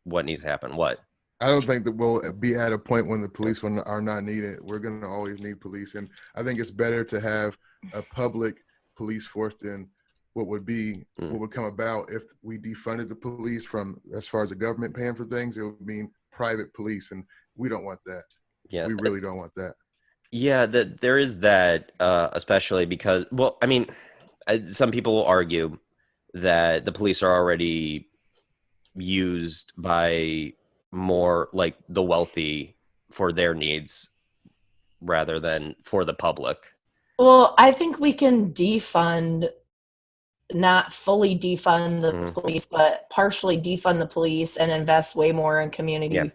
What needs to happen? What? I don't think that we'll be at a point when the police are not needed. We're going to always need police. And I think it's better to have a public police force than what would come about if we defunded the police from, as far as the government paying for things, it would mean private police. And we don't want that. Yeah. We really don't want that. Yeah, there is that, especially because, well, I mean, some people will argue that the police are already used by more like the wealthy for their needs rather than for the public. Well, I think we can defund, not fully defund the police, but partially defund the police and invest way more in community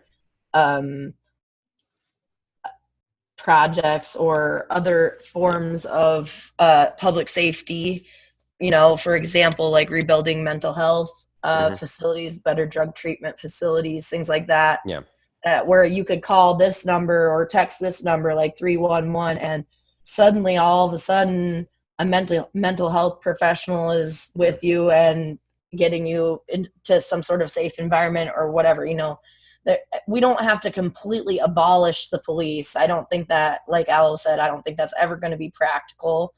projects or other forms of public safety. You know, for example, like rebuilding mental health facilities, better drug treatment facilities, things like that. Yeah. Where you could call this number or text this number, like 311, and suddenly, all of a sudden, a mental health professional is with you and getting you into some sort of safe environment or whatever. You know, that we don't have to completely abolish the police. I don't think that, like Aloe said, I don't think that's ever going to be practical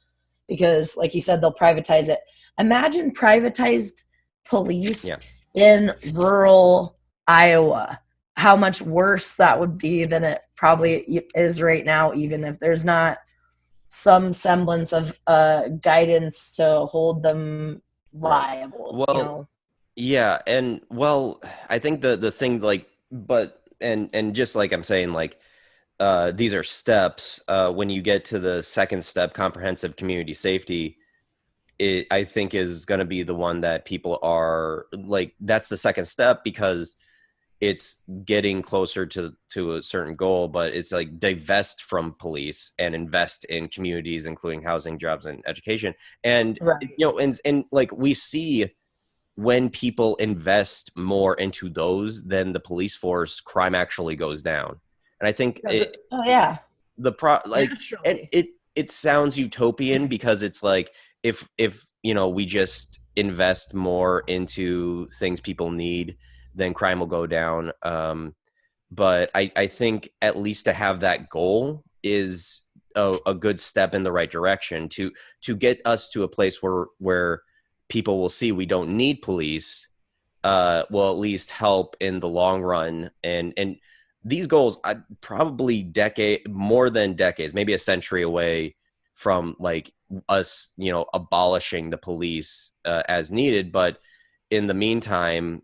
because, like you said, they'll privatize it. Imagine privatized police in rural Iowa. How much worse that would be than it probably is right now, even if there's not some semblance of guidance to hold them liable. Well, you know? Yeah, and well, I think the thing, like, but and just like I'm saying, like, these are steps. When you get to the second step, comprehensive community safety, it I think is going to be the one that people are like, that's the second step because it's getting closer to a certain goal, but it's like divest from police and invest in communities, including housing, jobs, and education. And, you know, and like we see when people invest more into those than the police force, crime actually goes down. And I think and it sounds utopian because it's like, if you know, we just invest more into things people need, then crime will go down. But I think at least to have that goal is a good step in the right direction to get us to a place where people will see we don't need police, will at least help in the long run. And these goals, I probably more than decades, maybe a century away from like us, you know, abolishing the police as needed. But in the meantime,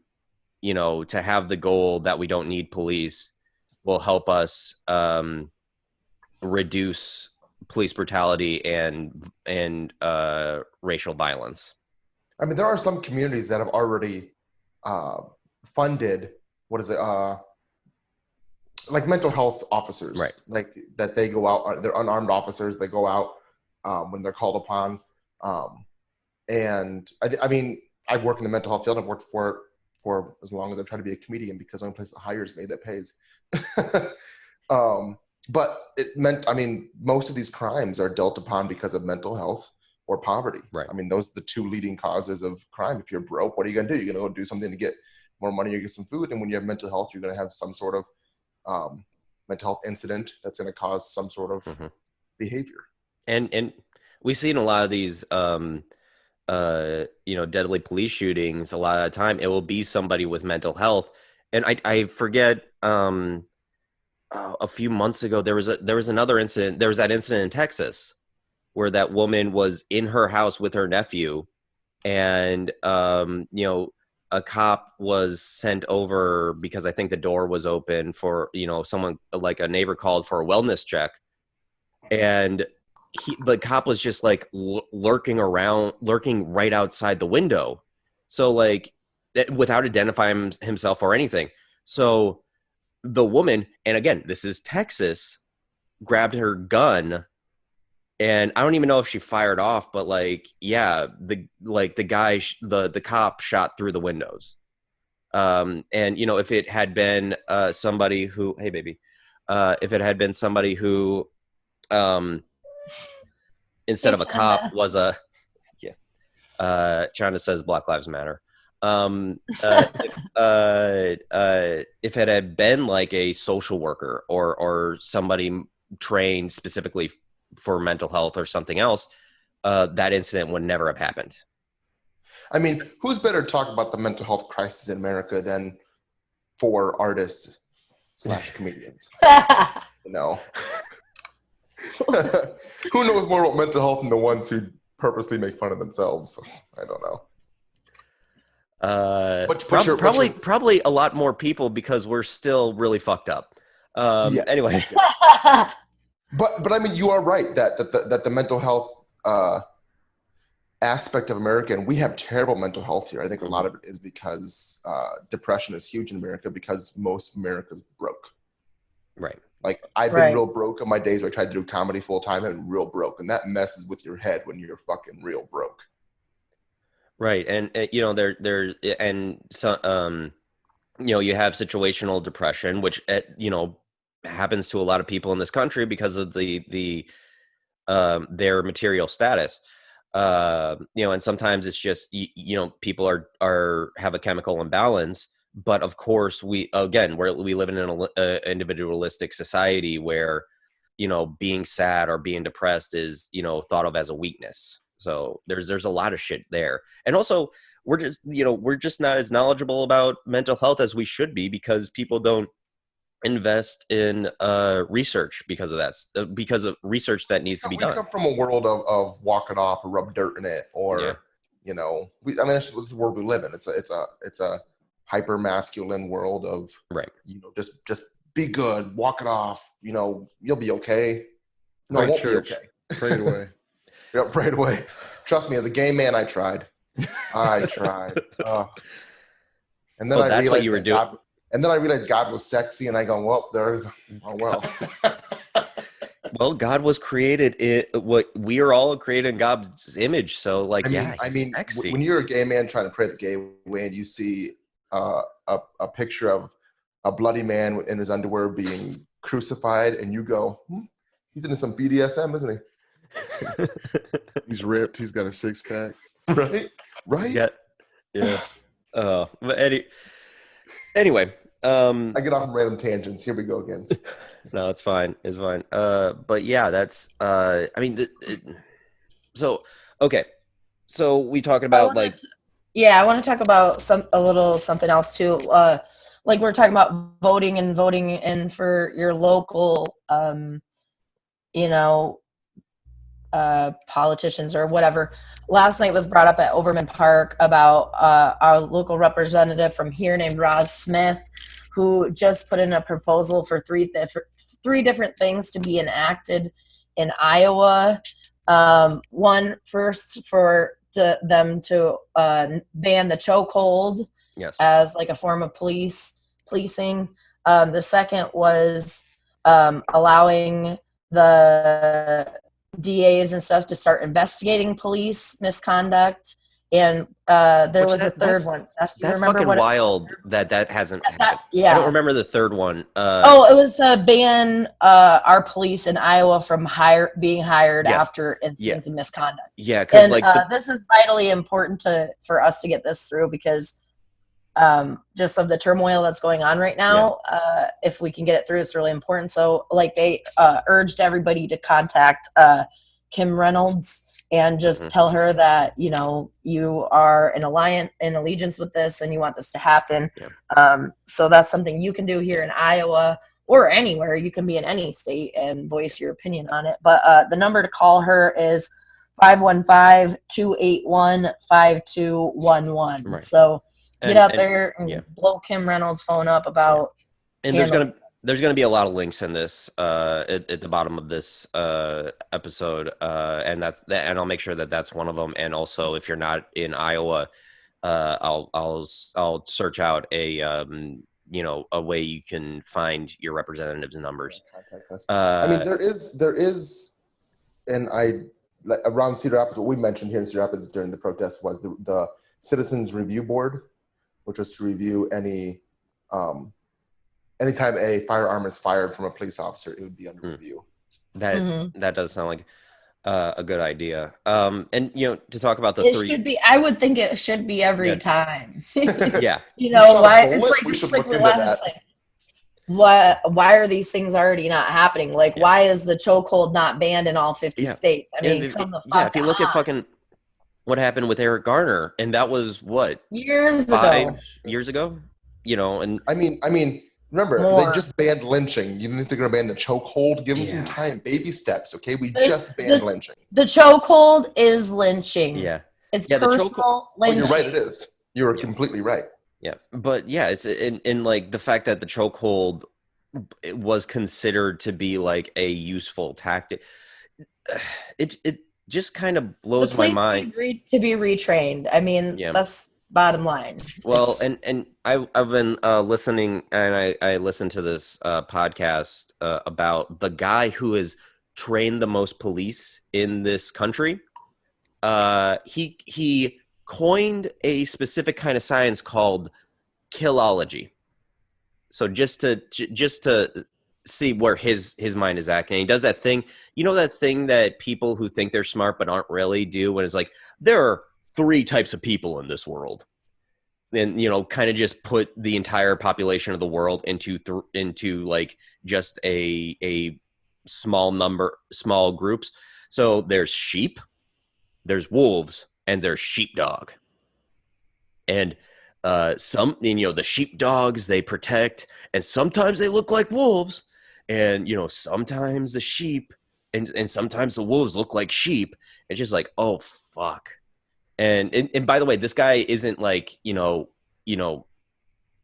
you know, to have the goal that we don't need police will help us reduce police brutality and racial violence. I mean, there are some communities that have already funded, like mental health officers, right? Like that they go out, they're unarmed officers, they go out when they're called upon. And I mean, I've worked in the mental health field. I've worked for as long as I've tried to be a comedian because the only place that hires me that pays. But it meant, I mean, most of these crimes are dealt upon because of mental health or poverty. Right. I mean, those are the two leading causes of crime. If you're broke, what are you going to do? You're going to go do something to get more money, you get some food. And when you have mental health, you're going to have some sort of mental health incident that's going to cause some sort of behavior. And we see in a lot of these deadly police shootings, a lot of the time it will be somebody with mental health. And I forget, a few months ago there was another incident. There was that incident in Texas where that woman was in her house with her nephew, and a cop was sent over because I think the door was open for, someone, like a neighbor called for a wellness check, and the cop was just like lurking right outside the window. So like, without identifying himself or anything. So the woman, and again, this is Texas, grabbed her gun, and I don't even know if she fired off, but like, yeah, the guy, the cop shot through the windows. And if it had been somebody who, hey baby, if it had been somebody who, instead of a cop was a, China says Black Lives Matter. If it had been like a social worker or somebody trained specifically for mental health or something else, that incident would never have happened. I mean, who's better to talk about the mental health crisis in America than 4 artists / comedians? Who knows more about mental health than the ones who purposely make fun of themselves? I don't know. Probably a lot more people, because we're still really fucked up. Yes, anyway. Yes. But I mean, you are right that the mental health aspect of America, and we have terrible mental health here. I think a lot of it is because depression is huge in America, because most of America's broke. Right. Like, I've been real broke on my days where I tried to do comedy full time, and real broke, and that messes with your head when you're fucking real broke. Right. And you have situational depression, which happens to a lot of people in this country because of their material status. And sometimes it's just people have a chemical imbalance. But of course, we live in an individualistic society where being sad or being depressed is thought of as a weakness. So there's a lot of shit there. And also, we're just not as knowledgeable about mental health as we should be, because people don't invest in research because of that, because of research that needs to be done. We come from a world of walk it off or rub dirt in it, or that's the world we live in. It's a hyper masculine world of just be good, walk it off, you'll be okay. No, it won't be okay. Pray it away. Yep, pray it away. Trust me, as a gay man, I tried. And then I realized what you were doing. And then I realized God was sexy, and I go, well, well, God was created what we are all created in God's image. So, like, sexy. When you're a gay man trying to pray the gay way, and you see a picture of a bloody man in his underwear being crucified, and you go, he's into some BDSM, isn't he? He's ripped. He's got a 6-pack. Right. Yeah. But anyway. I get off on random tangents. Here we go again. No, it's fine. It's fine. But yeah, that's. So okay. So we talking about I want to talk about a little something else too. Like we're talking about voting in for your local, politicians or whatever. Last night was brought up at Overman Park about our local representative from here named Roz Smith, who just put in a proposal for three different things to be enacted in Iowa. One, first, for them to ban the chokehold as like a form of policing. The second was allowing the DAs and stuff to start investigating police misconduct. And there was a third one. That's fucking wild that hasn't happened. Yeah. I don't remember the third one. It was ban our police in Iowa from being hired after incidents of misconduct. Yeah, because this is vitally important for us to get this through, because just of the turmoil that's going on right now. If we can get it through, it's really important. So like they urged everybody to contact Kim Reynolds and just tell her that, you know, you are in allegiance with this and you want this to happen. So that's something you can do here in Iowa or anywhere. You can be in any state and voice your opinion on it. But the number to call her is 515-281-5211. Right. So get out there and blow Kim Reynolds' phone up about. And there's gonna be a lot of links in this at the bottom of this episode, and I'll make sure that that's one of them. And also, if you're not in Iowa, I'll search out a a way you can find your representatives' numbers. I mean, there is, and around Cedar Rapids, what we mentioned here in Cedar Rapids during the protest was the Citizens Review Board, which was to review anytime a firearm is fired from a police officer, it would be under review. That does sound like a good idea. And to talk about the three, I would think it should be every time. Yeah. Why? It's like we last like, why are these things already not happening? Like, why is the chokehold not banned in all 50 states? I mean, if you look at fucking what happened with Eric Garner, and that was what, 5 years ago, and I mean, remember, they just banned lynching. You think they're going to ban the chokehold? Give them some time, baby steps, okay? We just banned lynching. The chokehold is lynching. Yeah, it's personal lynching. You're right. It is. You are completely right. Yeah, but it's in like the fact that the chokehold was considered to be like a useful tactic. It just kind of blows my mind. Agreed to be retrained. I mean, that's bottom line. Well, and I've been listening, and I listened to this podcast about the guy who has trained the most police in this country. He coined a specific kind of science called killology. So just to see where his mind is at, and he does that thing. That thing that people who think they're smart but aren't really do, when it's like, there are 3 types of people in this world, and kind of just put the entire population of the world into like just a small groups. So there's sheep, there's wolves, and there's sheepdog. And the sheepdogs, they protect, and sometimes they look like wolves, and sometimes the sheep and sometimes the wolves look like sheep. It's just like, oh fuck. And by the way, this guy isn't like,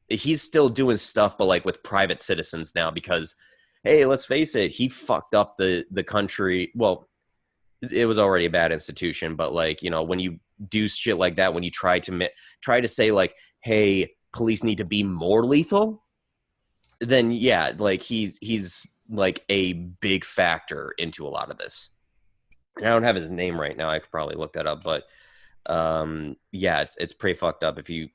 he's still doing stuff, but like with private citizens now, because, hey, let's face it, he fucked up the country. Well, it was already a bad institution, but like, when you do shit like that, when you try to say like, hey, police need to be more lethal, then like he's like a big factor into a lot of this. And I don't have his name right now. I could probably look that up, but it's pretty fucked up. If you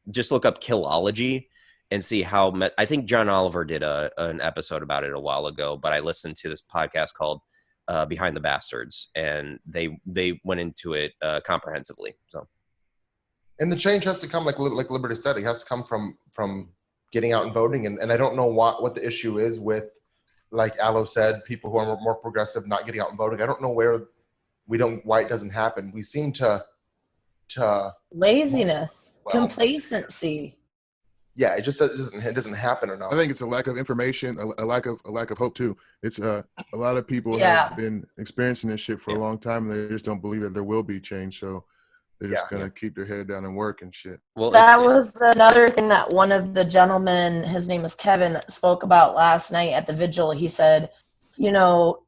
just look up killology and see how I think John Oliver did an episode about it a while ago, but I listened to this podcast called Behind the Bastards, and they went into it comprehensively. So, and the change has to come, like Liberty said, it has to come from getting out and voting. And I don't know what the issue is with, like Aloe said, people who are more progressive not getting out and voting. I don't know why it doesn't happen. We seem to laziness, complacency. Yeah, it doesn't happen enough. I think it's a lack of information, a lack of hope too. It's a lot of people have been experiencing this shit for a long time, and they just don't believe that there will be change. So they're just gonna keep their head down and work and shit. Well, that was another thing that one of the gentlemen, his name is Kevin, spoke about last night at the vigil. He said, you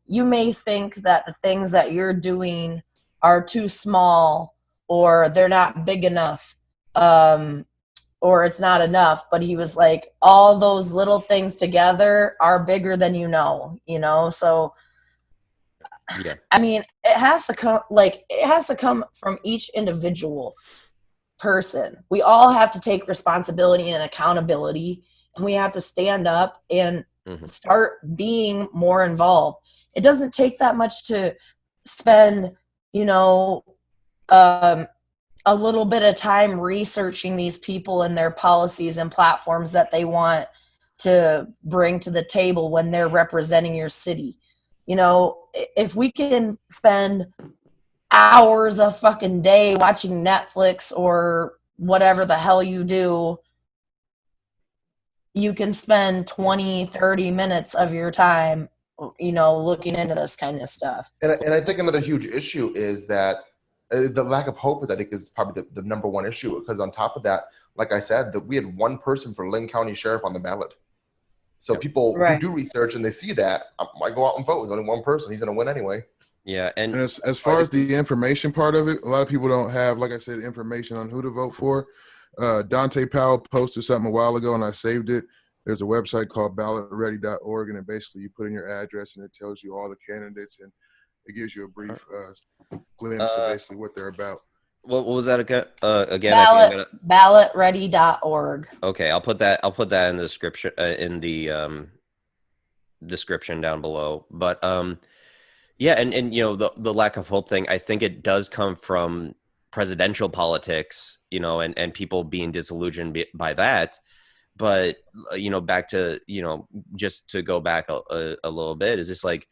may think that the things that you're doing are too small, or they're not big enough, or it's not enough. But he was like, all those little things together are bigger than so I mean, it has to come from each individual person. We all have to take responsibility and accountability, and we have to stand up and start being more involved. It doesn't take that much to spend a little bit of time researching these people and their policies and platforms that they want to bring to the table when they're representing your city. You know, if we can spend hours a fucking day watching Netflix or whatever the hell you do, you can spend 20, 30 minutes of your time, you know, looking into this kind of stuff. And I think another huge issue is that the lack of hope I think is probably the number one issue, because on top of that, like I said, that we had one person for Lynn County Sheriff on the ballot. So people who do research and they see that, I go out and vote. There's only one person. He's going to win anyway. Yeah, and as far as the information part of it, a lot of people don't have, like I said, information on who to vote for. Dante Powell posted something a while ago, and I saved it. There's a website called ballotready.org, and basically you put in your address, and it tells you all the candidates, and it gives you a brief glimpse of basically what they're about. What was that again? Ballotready.org. Okay, I'll put that in the description description down below. But yeah, and you know, the lack of hope thing, I think it does come from presidential politics, you know, and people being disillusioned by that. But you know, back to, you know, just to go back a little bit, is just like,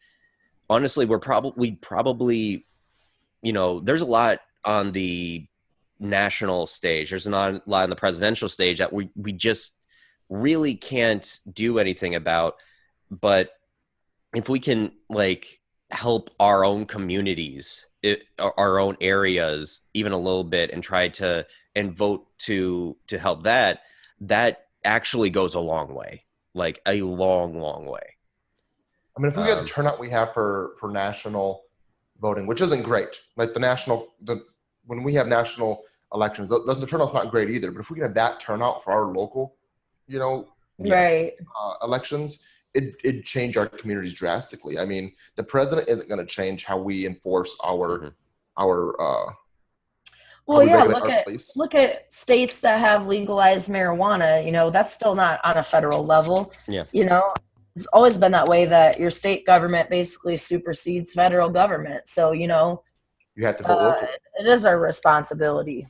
honestly, we probably, you know, there's a lot on the national stage. There's not a lot on the presidential stage that we just really can't do anything about. But if we can, like, help our own communities, our own areas, even a little bit, and try to vote to help that actually goes a long way, like a long way. I mean, if we get the turnout we have for national voting, which isn't great, like when we have national elections, the turnout's not great either. But if we can have that turnout for our local, you know, elections, it'd change our communities drastically. I mean, the president isn't going to change how we enforce our well, yeah, look at states that have legalized marijuana. You know, that's still not on a federal level. Yeah. You know, it's always been that way, that your state government basically supersedes federal government. So, you know, you have to vote local. It is our responsibility.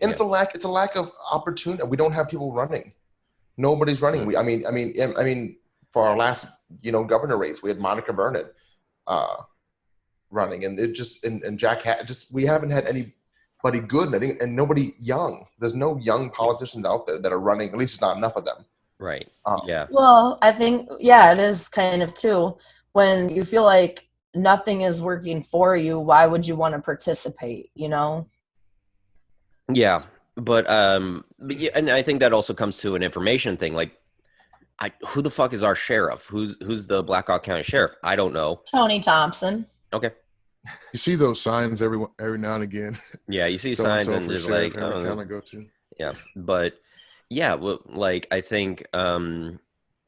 And it's a lack of opportunity. We don't have people running. Nobody's running. I mean, for our last, you know, governor race, we had Monica Vernon running, and it just and Jack we haven't had anybody good, and I think, and nobody young. There's no young politicians out there that are running. At least not enough of them. Right. Yeah. Well, I think, yeah, it is kind of too. When you feel like nothing is working for you, why would you want to participate? You know. Yeah, but yeah, and I think that also comes to an information thing. Like, who the fuck is our sheriff? Who's the Blackhawk County sheriff? I don't know. Tony Thompson. Okay. You see those signs every now and again. Yeah, you see signs and there's like, every town I go to. Yeah, but yeah, well, like, I think you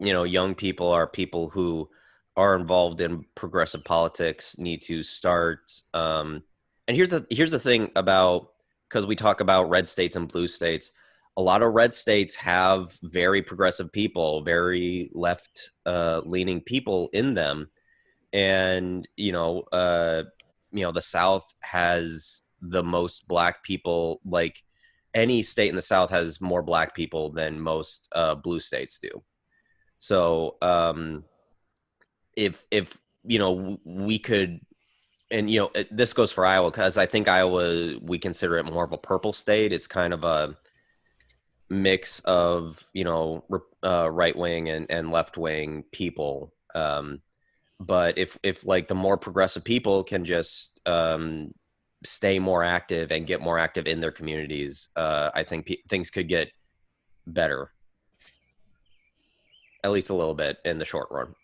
know, young people are people who are involved in progressive politics need to start. And here's the thing about, because we talk about red states and blue states. A lot of red states have very progressive people, very left leaning people in them. And, you know, the South has the most Black people. Like, any state in the South has more Black people than most blue states do. So if you know, we could, and you know, this goes for Iowa, because I think Iowa, we consider it more of a purple state. It's kind of a mix of, you know, right wing and left wing people. But if like the more progressive people can just stay more active and get more active in their communities, I think things could get better, at least a little bit in the short run.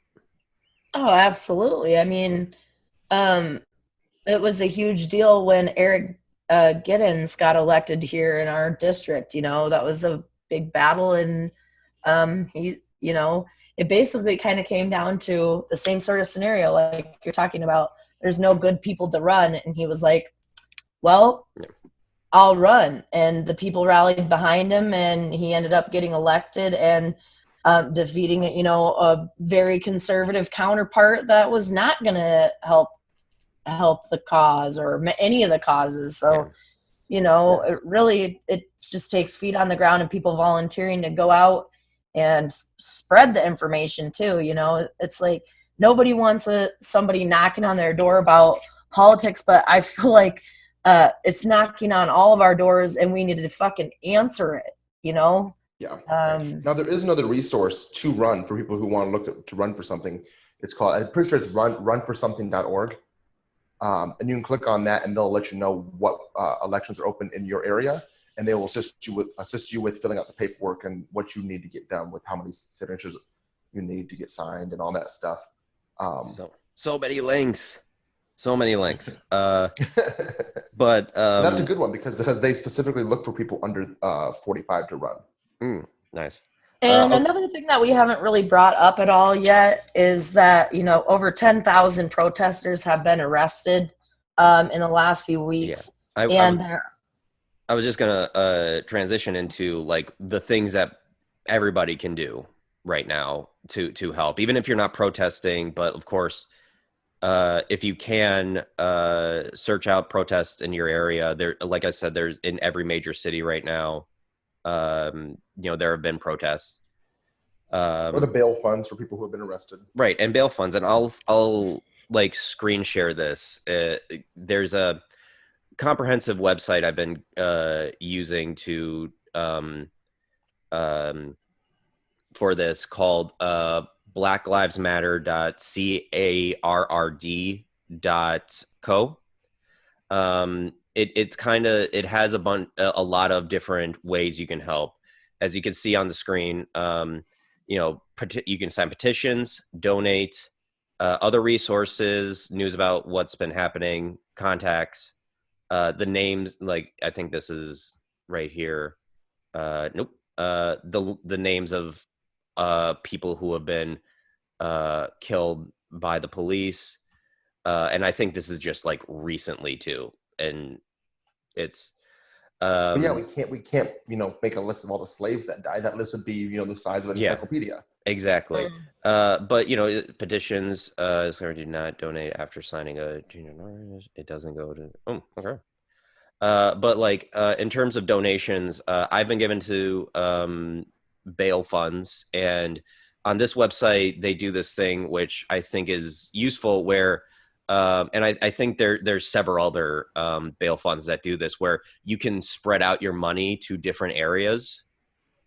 Oh, absolutely. I mean, it was a huge deal when Eric Giddens got elected here in our district. You know, that was a big battle, and he, you know, it basically kind of came down to the same sort of scenario like you're talking about. There's no good people to run, and he was like, well, I'll run. And the people rallied behind him, and he ended up getting elected and defeating, you know, a very conservative counterpart that was not going to help the cause or any of the causes. So, You know, Yes. it just takes feet on the ground and people volunteering to go out and spread the information too. You know, it's like nobody wants somebody knocking on their door about politics, but I feel like it's knocking on all of our doors and we need to fucking answer it, you know? Yeah. Now there is another resource to run for people who want to to run for something. It's called, I'm pretty sure it's runforsomething.org. And you can click on that and they'll let you know what elections are open in your area. And they will assist you with filling out the paperwork and what you need to get done with how many signatures you need to get signed and all that stuff. So many links. But that's a good one because they specifically look for people under 45 to run. Nice. And another thing that we haven't really brought up at all yet is that, you know, over 10,000 protesters have been arrested in the last few weeks. Yeah. I was just gonna transition into like the things that everybody can do right now to help, even if you're not protesting. But of course, if you can search out protests in your area, there, like I said, there's in every major city right now. You know, there have been protests. Or the bail funds for people who have been arrested. Right, and bail funds, and I'll like screen share this. There's a comprehensive website I've been using to for this called blacklivesmatter.carrd.co. It's kind of, it has a lot of different ways you can help. As you can see on the screen, you know, you can sign petitions, donate, other resources, news about what's been happening, contacts, the names, like I think this is right here. Nope. The names of people who have been killed by the police. And I think this is just like recently too. And it's but yeah, we can't, you know, make a list of all the slaves that died. That list would be, you know, the size of an encyclopedia. Exactly. But you know, petitions, sorry, do not donate after signing a junior. It doesn't go to, oh, okay. But like in terms of donations, I've been given to bail funds, and on this website they do this thing which I think is useful, where and I think there's several other bail funds that do this, where you can spread out your money to different areas.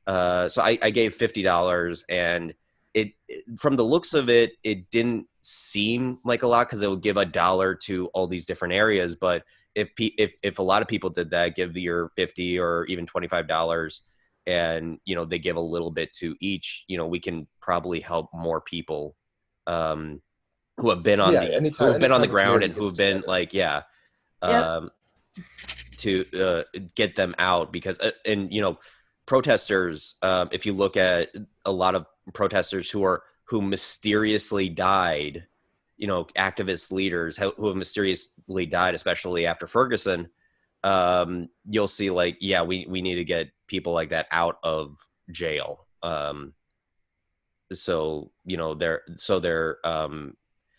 So I gave $50, and it from the looks of it, it didn't seem like a lot because it would give $1 to all these different areas. But if a lot of people did that, give your $50 or even $25, and you know they give a little bit to each, you know, we can probably help more people who have been on the ground and who have been like to get them out, because and you know, protesters, if you look at a lot of protesters who mysteriously died, you know, activist leaders who have mysteriously died, especially after Ferguson, you'll see like, yeah, we need to get people like that out of jail. So, you know, they're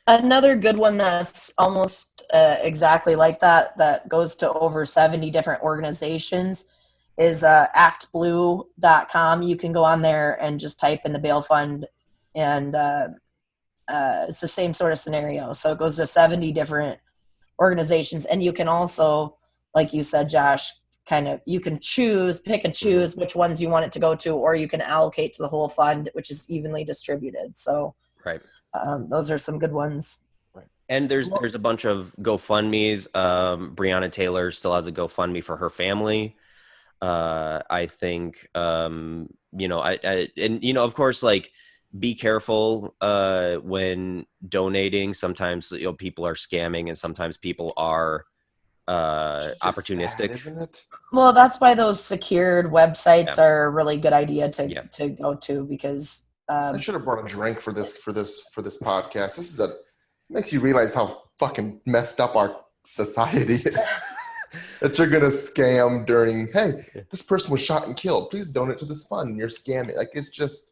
another good one that's almost exactly like that goes to over 70 different organizations is actblue.com. You can go on there and just type in the bail fund, and it's the same sort of scenario. So it goes to 70 different organizations, and you can also, like you said, Josh, you can pick and choose which ones you want it to go to, or you can allocate to the whole fund, which is evenly distributed. So right. Those are some good ones. Right. And there's a bunch of GoFundMe's. Breonna Taylor still has a GoFundMe for her family. I think, you know, and you know, of course, like, be careful when donating. Sometimes, you know, people are scamming, and sometimes people are opportunistic. Sad, isn't it? Well, that's why those secured websites are a really good idea to go to, because I should have brought a drink for this podcast. This makes you realize how fucking messed up our society is. That you're gonna scam during, hey, this person was shot and killed, please donate to this fund, and you're scamming. Like, it's just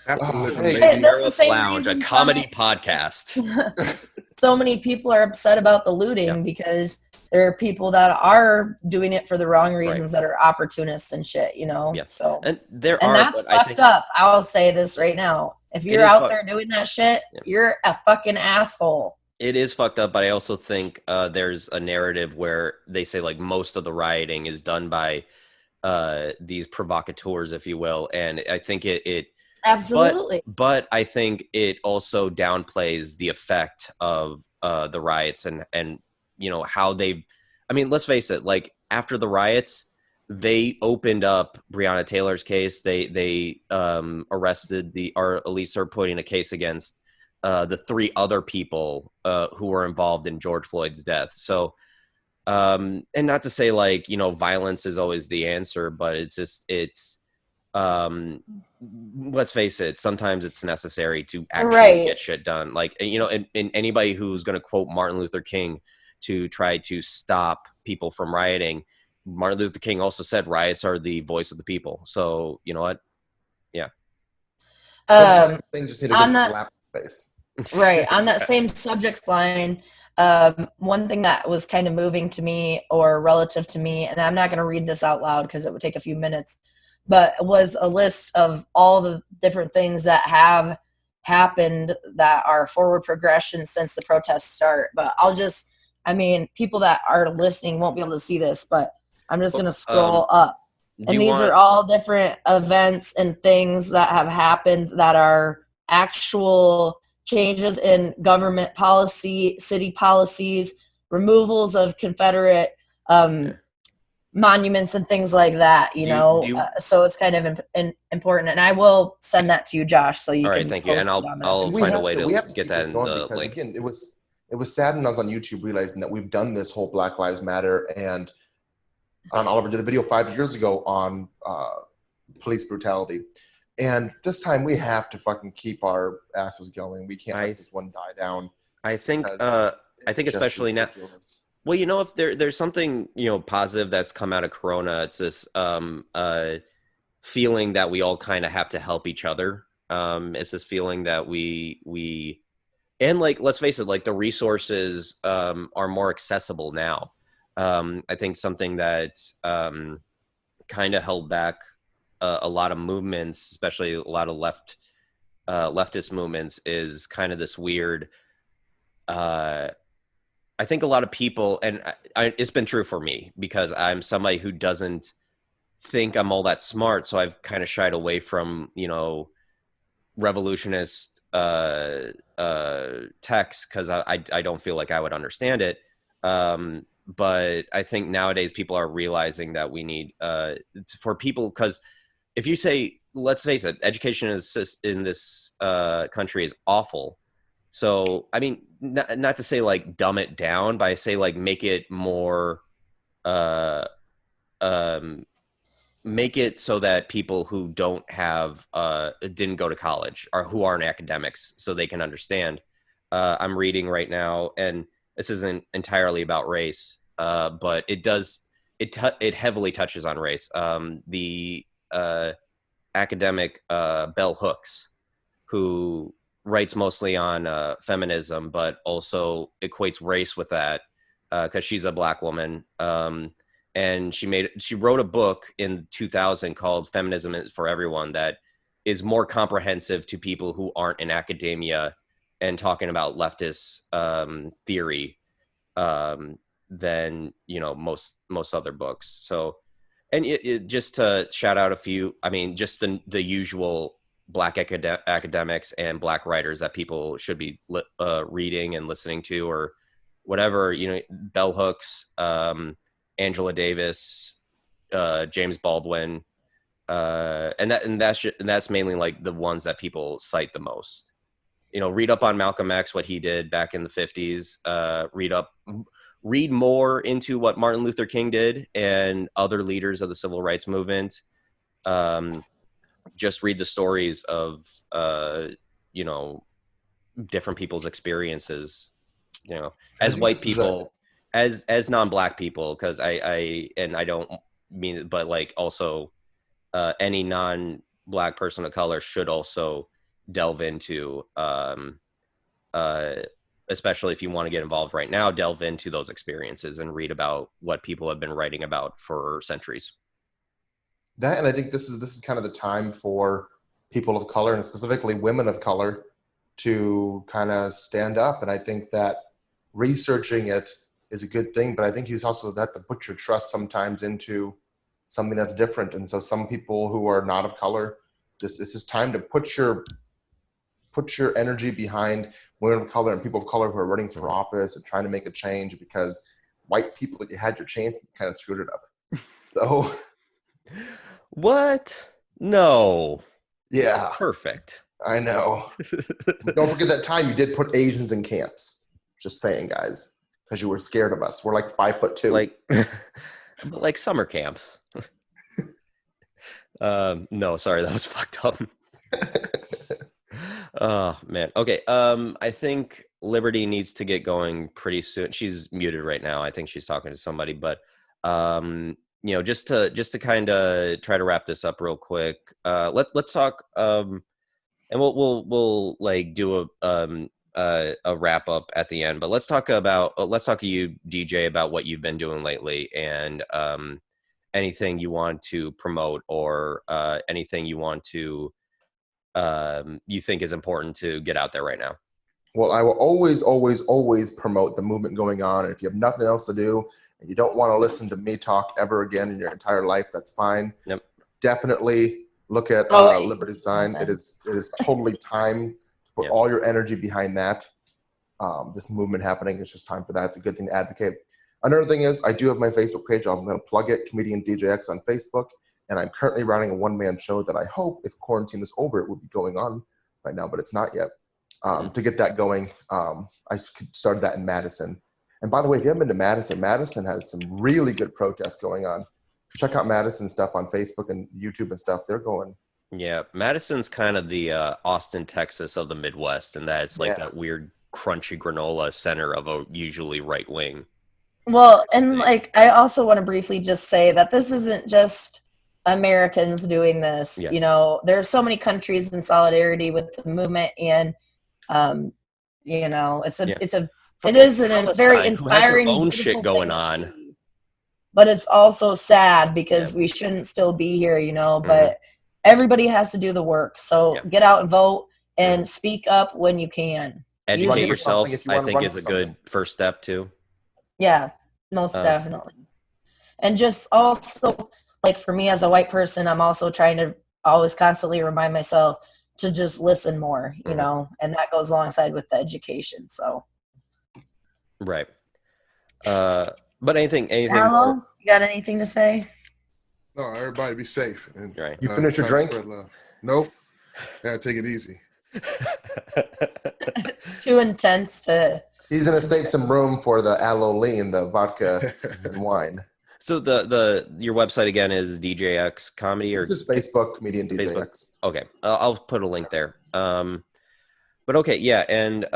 that's the same Lounge, a comedy podcast. So many people are upset about the looting because there are people that are doing it for the wrong reasons that are opportunists and shit, you know? Yeah. So, and that's fucked up. I'll say this right now. If you're out there doing that shit, you're a fucking asshole. It is fucked up, but I also think there's a narrative where they say like most of the rioting is done by these provocateurs, if you will, and I think it absolutely. But I think it also downplays the effect of the riots and you know how they. I mean, let's face it. Like after the riots, they opened up Breonna Taylor's case. They arrested or at least are putting a case against the 3 other people who were involved in George Floyd's death. So, and not to say like, you know, violence is always the answer, but let's face it, sometimes it's necessary to actually get shit done. Like, you know, and anybody who's going to quote Martin Luther King to try to stop people from rioting, Martin Luther King also said riots are the voice of the people. So, you know what? Yeah. Things just need a good slap in the face. Right. On that same subject line, one thing that was kind of moving to me or relative to me, and I'm not going to read this out loud because it would take a few minutes, but it was a list of all the different things that have happened that are forward progression since the protests start. But people that are listening won't be able to see this, but I'm just going to scroll up. And these are all different events and things that have happened that are actual changes in government policy, city policies, removals of Confederate monuments and things like that, you know. So it's kind of important, and I will send that to you, Josh, so you can. Thank you, and I'll find a way to get that in the link. Again, it was sad when I was on YouTube realizing that we've done this whole Black Lives Matter, and Oliver did a video 5 years ago on police brutality. And this time we have to fucking keep our asses going. We can't let this one die down. I think especially ridiculous. Now. Well, you know, if there's something, you know, positive that's come out of Corona, it's this feeling that we all kind of have to help each other. It's this feeling that we and like, let's face it, like the resources are more accessible now. I think something that kind of held back a lot of movements, especially a lot of leftist movements, is kind of this weird. I think a lot of people, and it's been true for me because I'm somebody who doesn't think I'm all that smart, so I've kind of shied away from, you know, revolutionist text because I don't feel like I would understand it. But I think nowadays people are realizing that we need for people, because if you say, let's face it, education in this country is awful. So, I mean, not to say like dumb it down, but I say like make it more, make it so that people who don't have, didn't go to college or who aren't academics, so they can understand. I'm reading right now, and this isn't entirely about race, but it heavily touches on race. The academic Bell Hooks, who writes mostly on feminism, but also equates race with that because she's a Black woman. And she wrote a book in 2000 called Feminism is for Everyone that is more comprehensive to people who aren't in academia and talking about leftist theory than, you know, most other books. So, and it just to shout out a few, I mean, just the usual Black academics and Black writers that people should be reading and listening to, or whatever, you know, Bell Hooks, Angela Davis, James Baldwin, and that's mainly like the ones that people cite the most. You know, read up on Malcolm X, what he did back in the 50s. Read more into what Martin Luther King did and other leaders of the civil rights movement. Just read the stories of, you know, different people's experiences, you know, as white people, as non-Black people, because I don't mean it, but like also any non-Black person of color should also delve into especially if you want to get involved right now, delve into those experiences and read about what people have been writing about for centuries. That, and I think this is kind of the time for people of color, and specifically women of color, to kind of stand up. And I think that researching it is a good thing, but I think you also have to put your trust sometimes into something that's different. And so some people who are not of color, it's just time to put your energy behind women of color and people of color who are running for office and trying to make a change, because white people that you had your chance kind of screwed it up. So what? No. yeah, Perfect. I know. Don't forget that time you did put Asians in camps. Just saying, guys, because you were scared of us. We're like 5'2". Like summer camps. No, sorry, that was fucked up. Oh man. Okay. I think Liberty needs to get going pretty soon. She's muted right now. I think she's talking to somebody, but just to kind of try to wrap this up real quick. Let's talk. And we'll like do a wrap up at the end. But let's talk to you, DJ, about what you've been doing lately, and anything you want to promote, or anything you want to you think is important to get out there right now. Well, I will always, always, always promote the movement going on. And if you have nothing else to do and you don't want to listen to me talk ever again in your entire life, that's fine. Yep. Definitely look at Liberty Sign. It is totally time to put all your energy behind that. This movement happening, it's just time for that. It's a good thing to advocate. Another thing is, I do have my Facebook page. I'm going to plug it, Comedian DJX on Facebook. And I'm currently running a one-man show that I hope, if quarantine is over, it will be going on right now, but it's not yet. To get that going, I started that in Madison. And by the way, if you haven't been to Madison, Madison has some really good protests going on. Check out Madison stuff on Facebook and YouTube and stuff. They're going. Yeah, Madison's kind of the Austin, Texas of the Midwest, and that it's like that weird crunchy granola center of a usually right wing. Well, and like I also want to briefly just say that this isn't just Americans doing this. Yeah. You know, there are so many countries in solidarity with the movement, and you know, it is a very inspiring, own shit going on. But it's also sad because we shouldn't still be here, you know. But everybody has to do the work, so get out and vote and speak up when you can. Educate yourself, I think, is a good first step too. Yeah, most definitely. And just also, like for me as a white person, I'm also trying to always constantly remind myself to just listen more, you know, and that goes alongside with the education. So, right. But anything Hello? more? You got anything to say? No, everybody be safe. And, right. You finish your drink? Nope. Gotta take it easy. It's too intense to. He's gonna save some room for the aloe lean, the vodka and wine. So your website again is DJX Comedy, or just Facebook, Comedian DJX. Facebook? Okay, I'll put a link there. But okay, yeah, and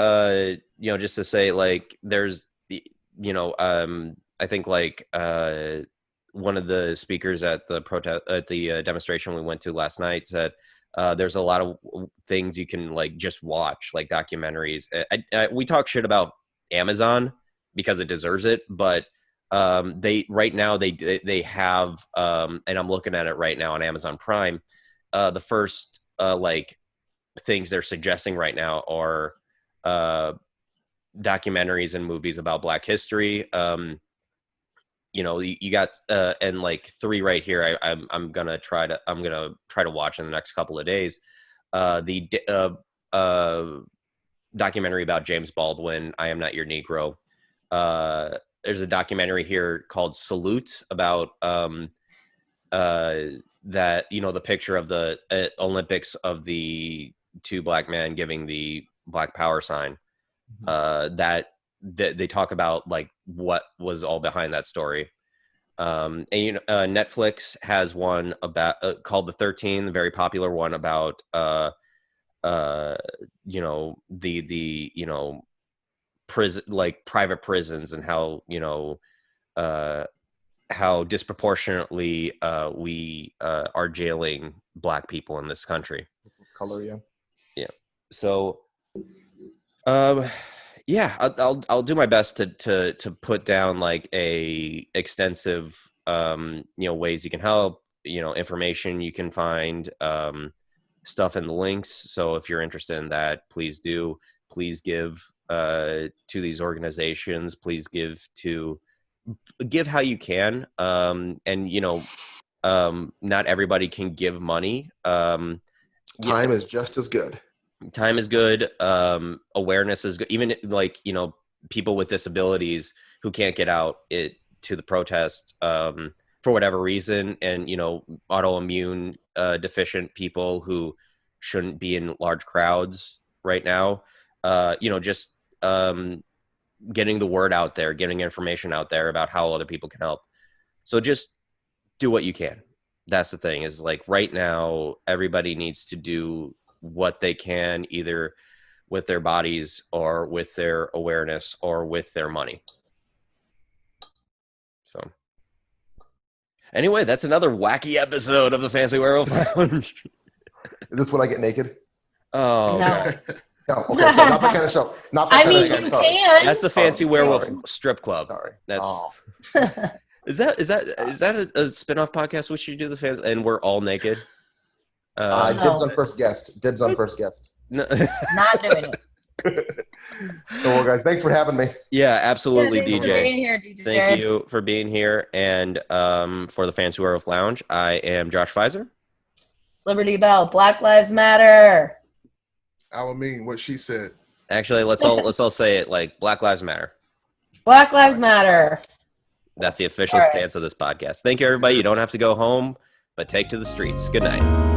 just to say, like, there's I think like one of the speakers at the demonstration we went to last night said there's a lot of things you can like just watch, like documentaries. We talk shit about Amazon because it deserves it, but they right now they have and I'm looking at it right now on Amazon Prime. The first like things they're suggesting right now are documentaries and movies about Black history. You got and like 3 right here. I'm gonna try to watch in the next couple of days. The documentary about James Baldwin, I Am Not Your Negro. There's a documentary here called Salute about that, the picture of the Olympics of the 2 Black men giving the Black Power sign. That they talk about like what was all behind that story. And Netflix has one about called The 13, the very popular one about the prison, like private prisons, and how disproportionately we are jailing Black people in this country. Color, yeah. So Yeah, I'll do my best to put down like a extensive ways you can help, information you can find, stuff in the links. So if you're interested in that, please do. Please give to these organizations. Please give how you can. And not everybody can give money. Time is just as good. Time is good. Awareness is good. Even like, people with disabilities who can't get out to the protest for whatever reason, and autoimmune deficient people who shouldn't be in large crowds right now. Just getting the word out there, getting information out there about how other people can help. So just do what you can. That's the thing, is like right now, everybody needs to do what they can, either with their bodies or with their awareness or with their money. So anyway, that's another wacky episode of the Fancy Werewolf Lounge. Is this when I get naked? Oh, No. No. Okay, so not that kind of show. Not that kind of show. You Sorry. can. that's the Fancy Werewolf sorry. Strip Club. Sorry. That's Oh. is that a spin-off podcast? We should do the fans, and we're all naked. No. Dibs on first guest. Dibs on first guest. No. Not doing it. Well, guys, thanks for having me. Yeah, absolutely, Thanks for DJ. being here, DJ Thank Jared. you for being here. And for the Fancy Werewolf Lounge, I am Josh Pfizer. Liberty Bell. Black Lives Matter. Alameen, what she said. Actually, let's all say it like Black Lives Matter. Black Lives Matter. That's the official All right. stance of this podcast. Thank you, everybody. You don't have to go home, but take to the streets. Good night.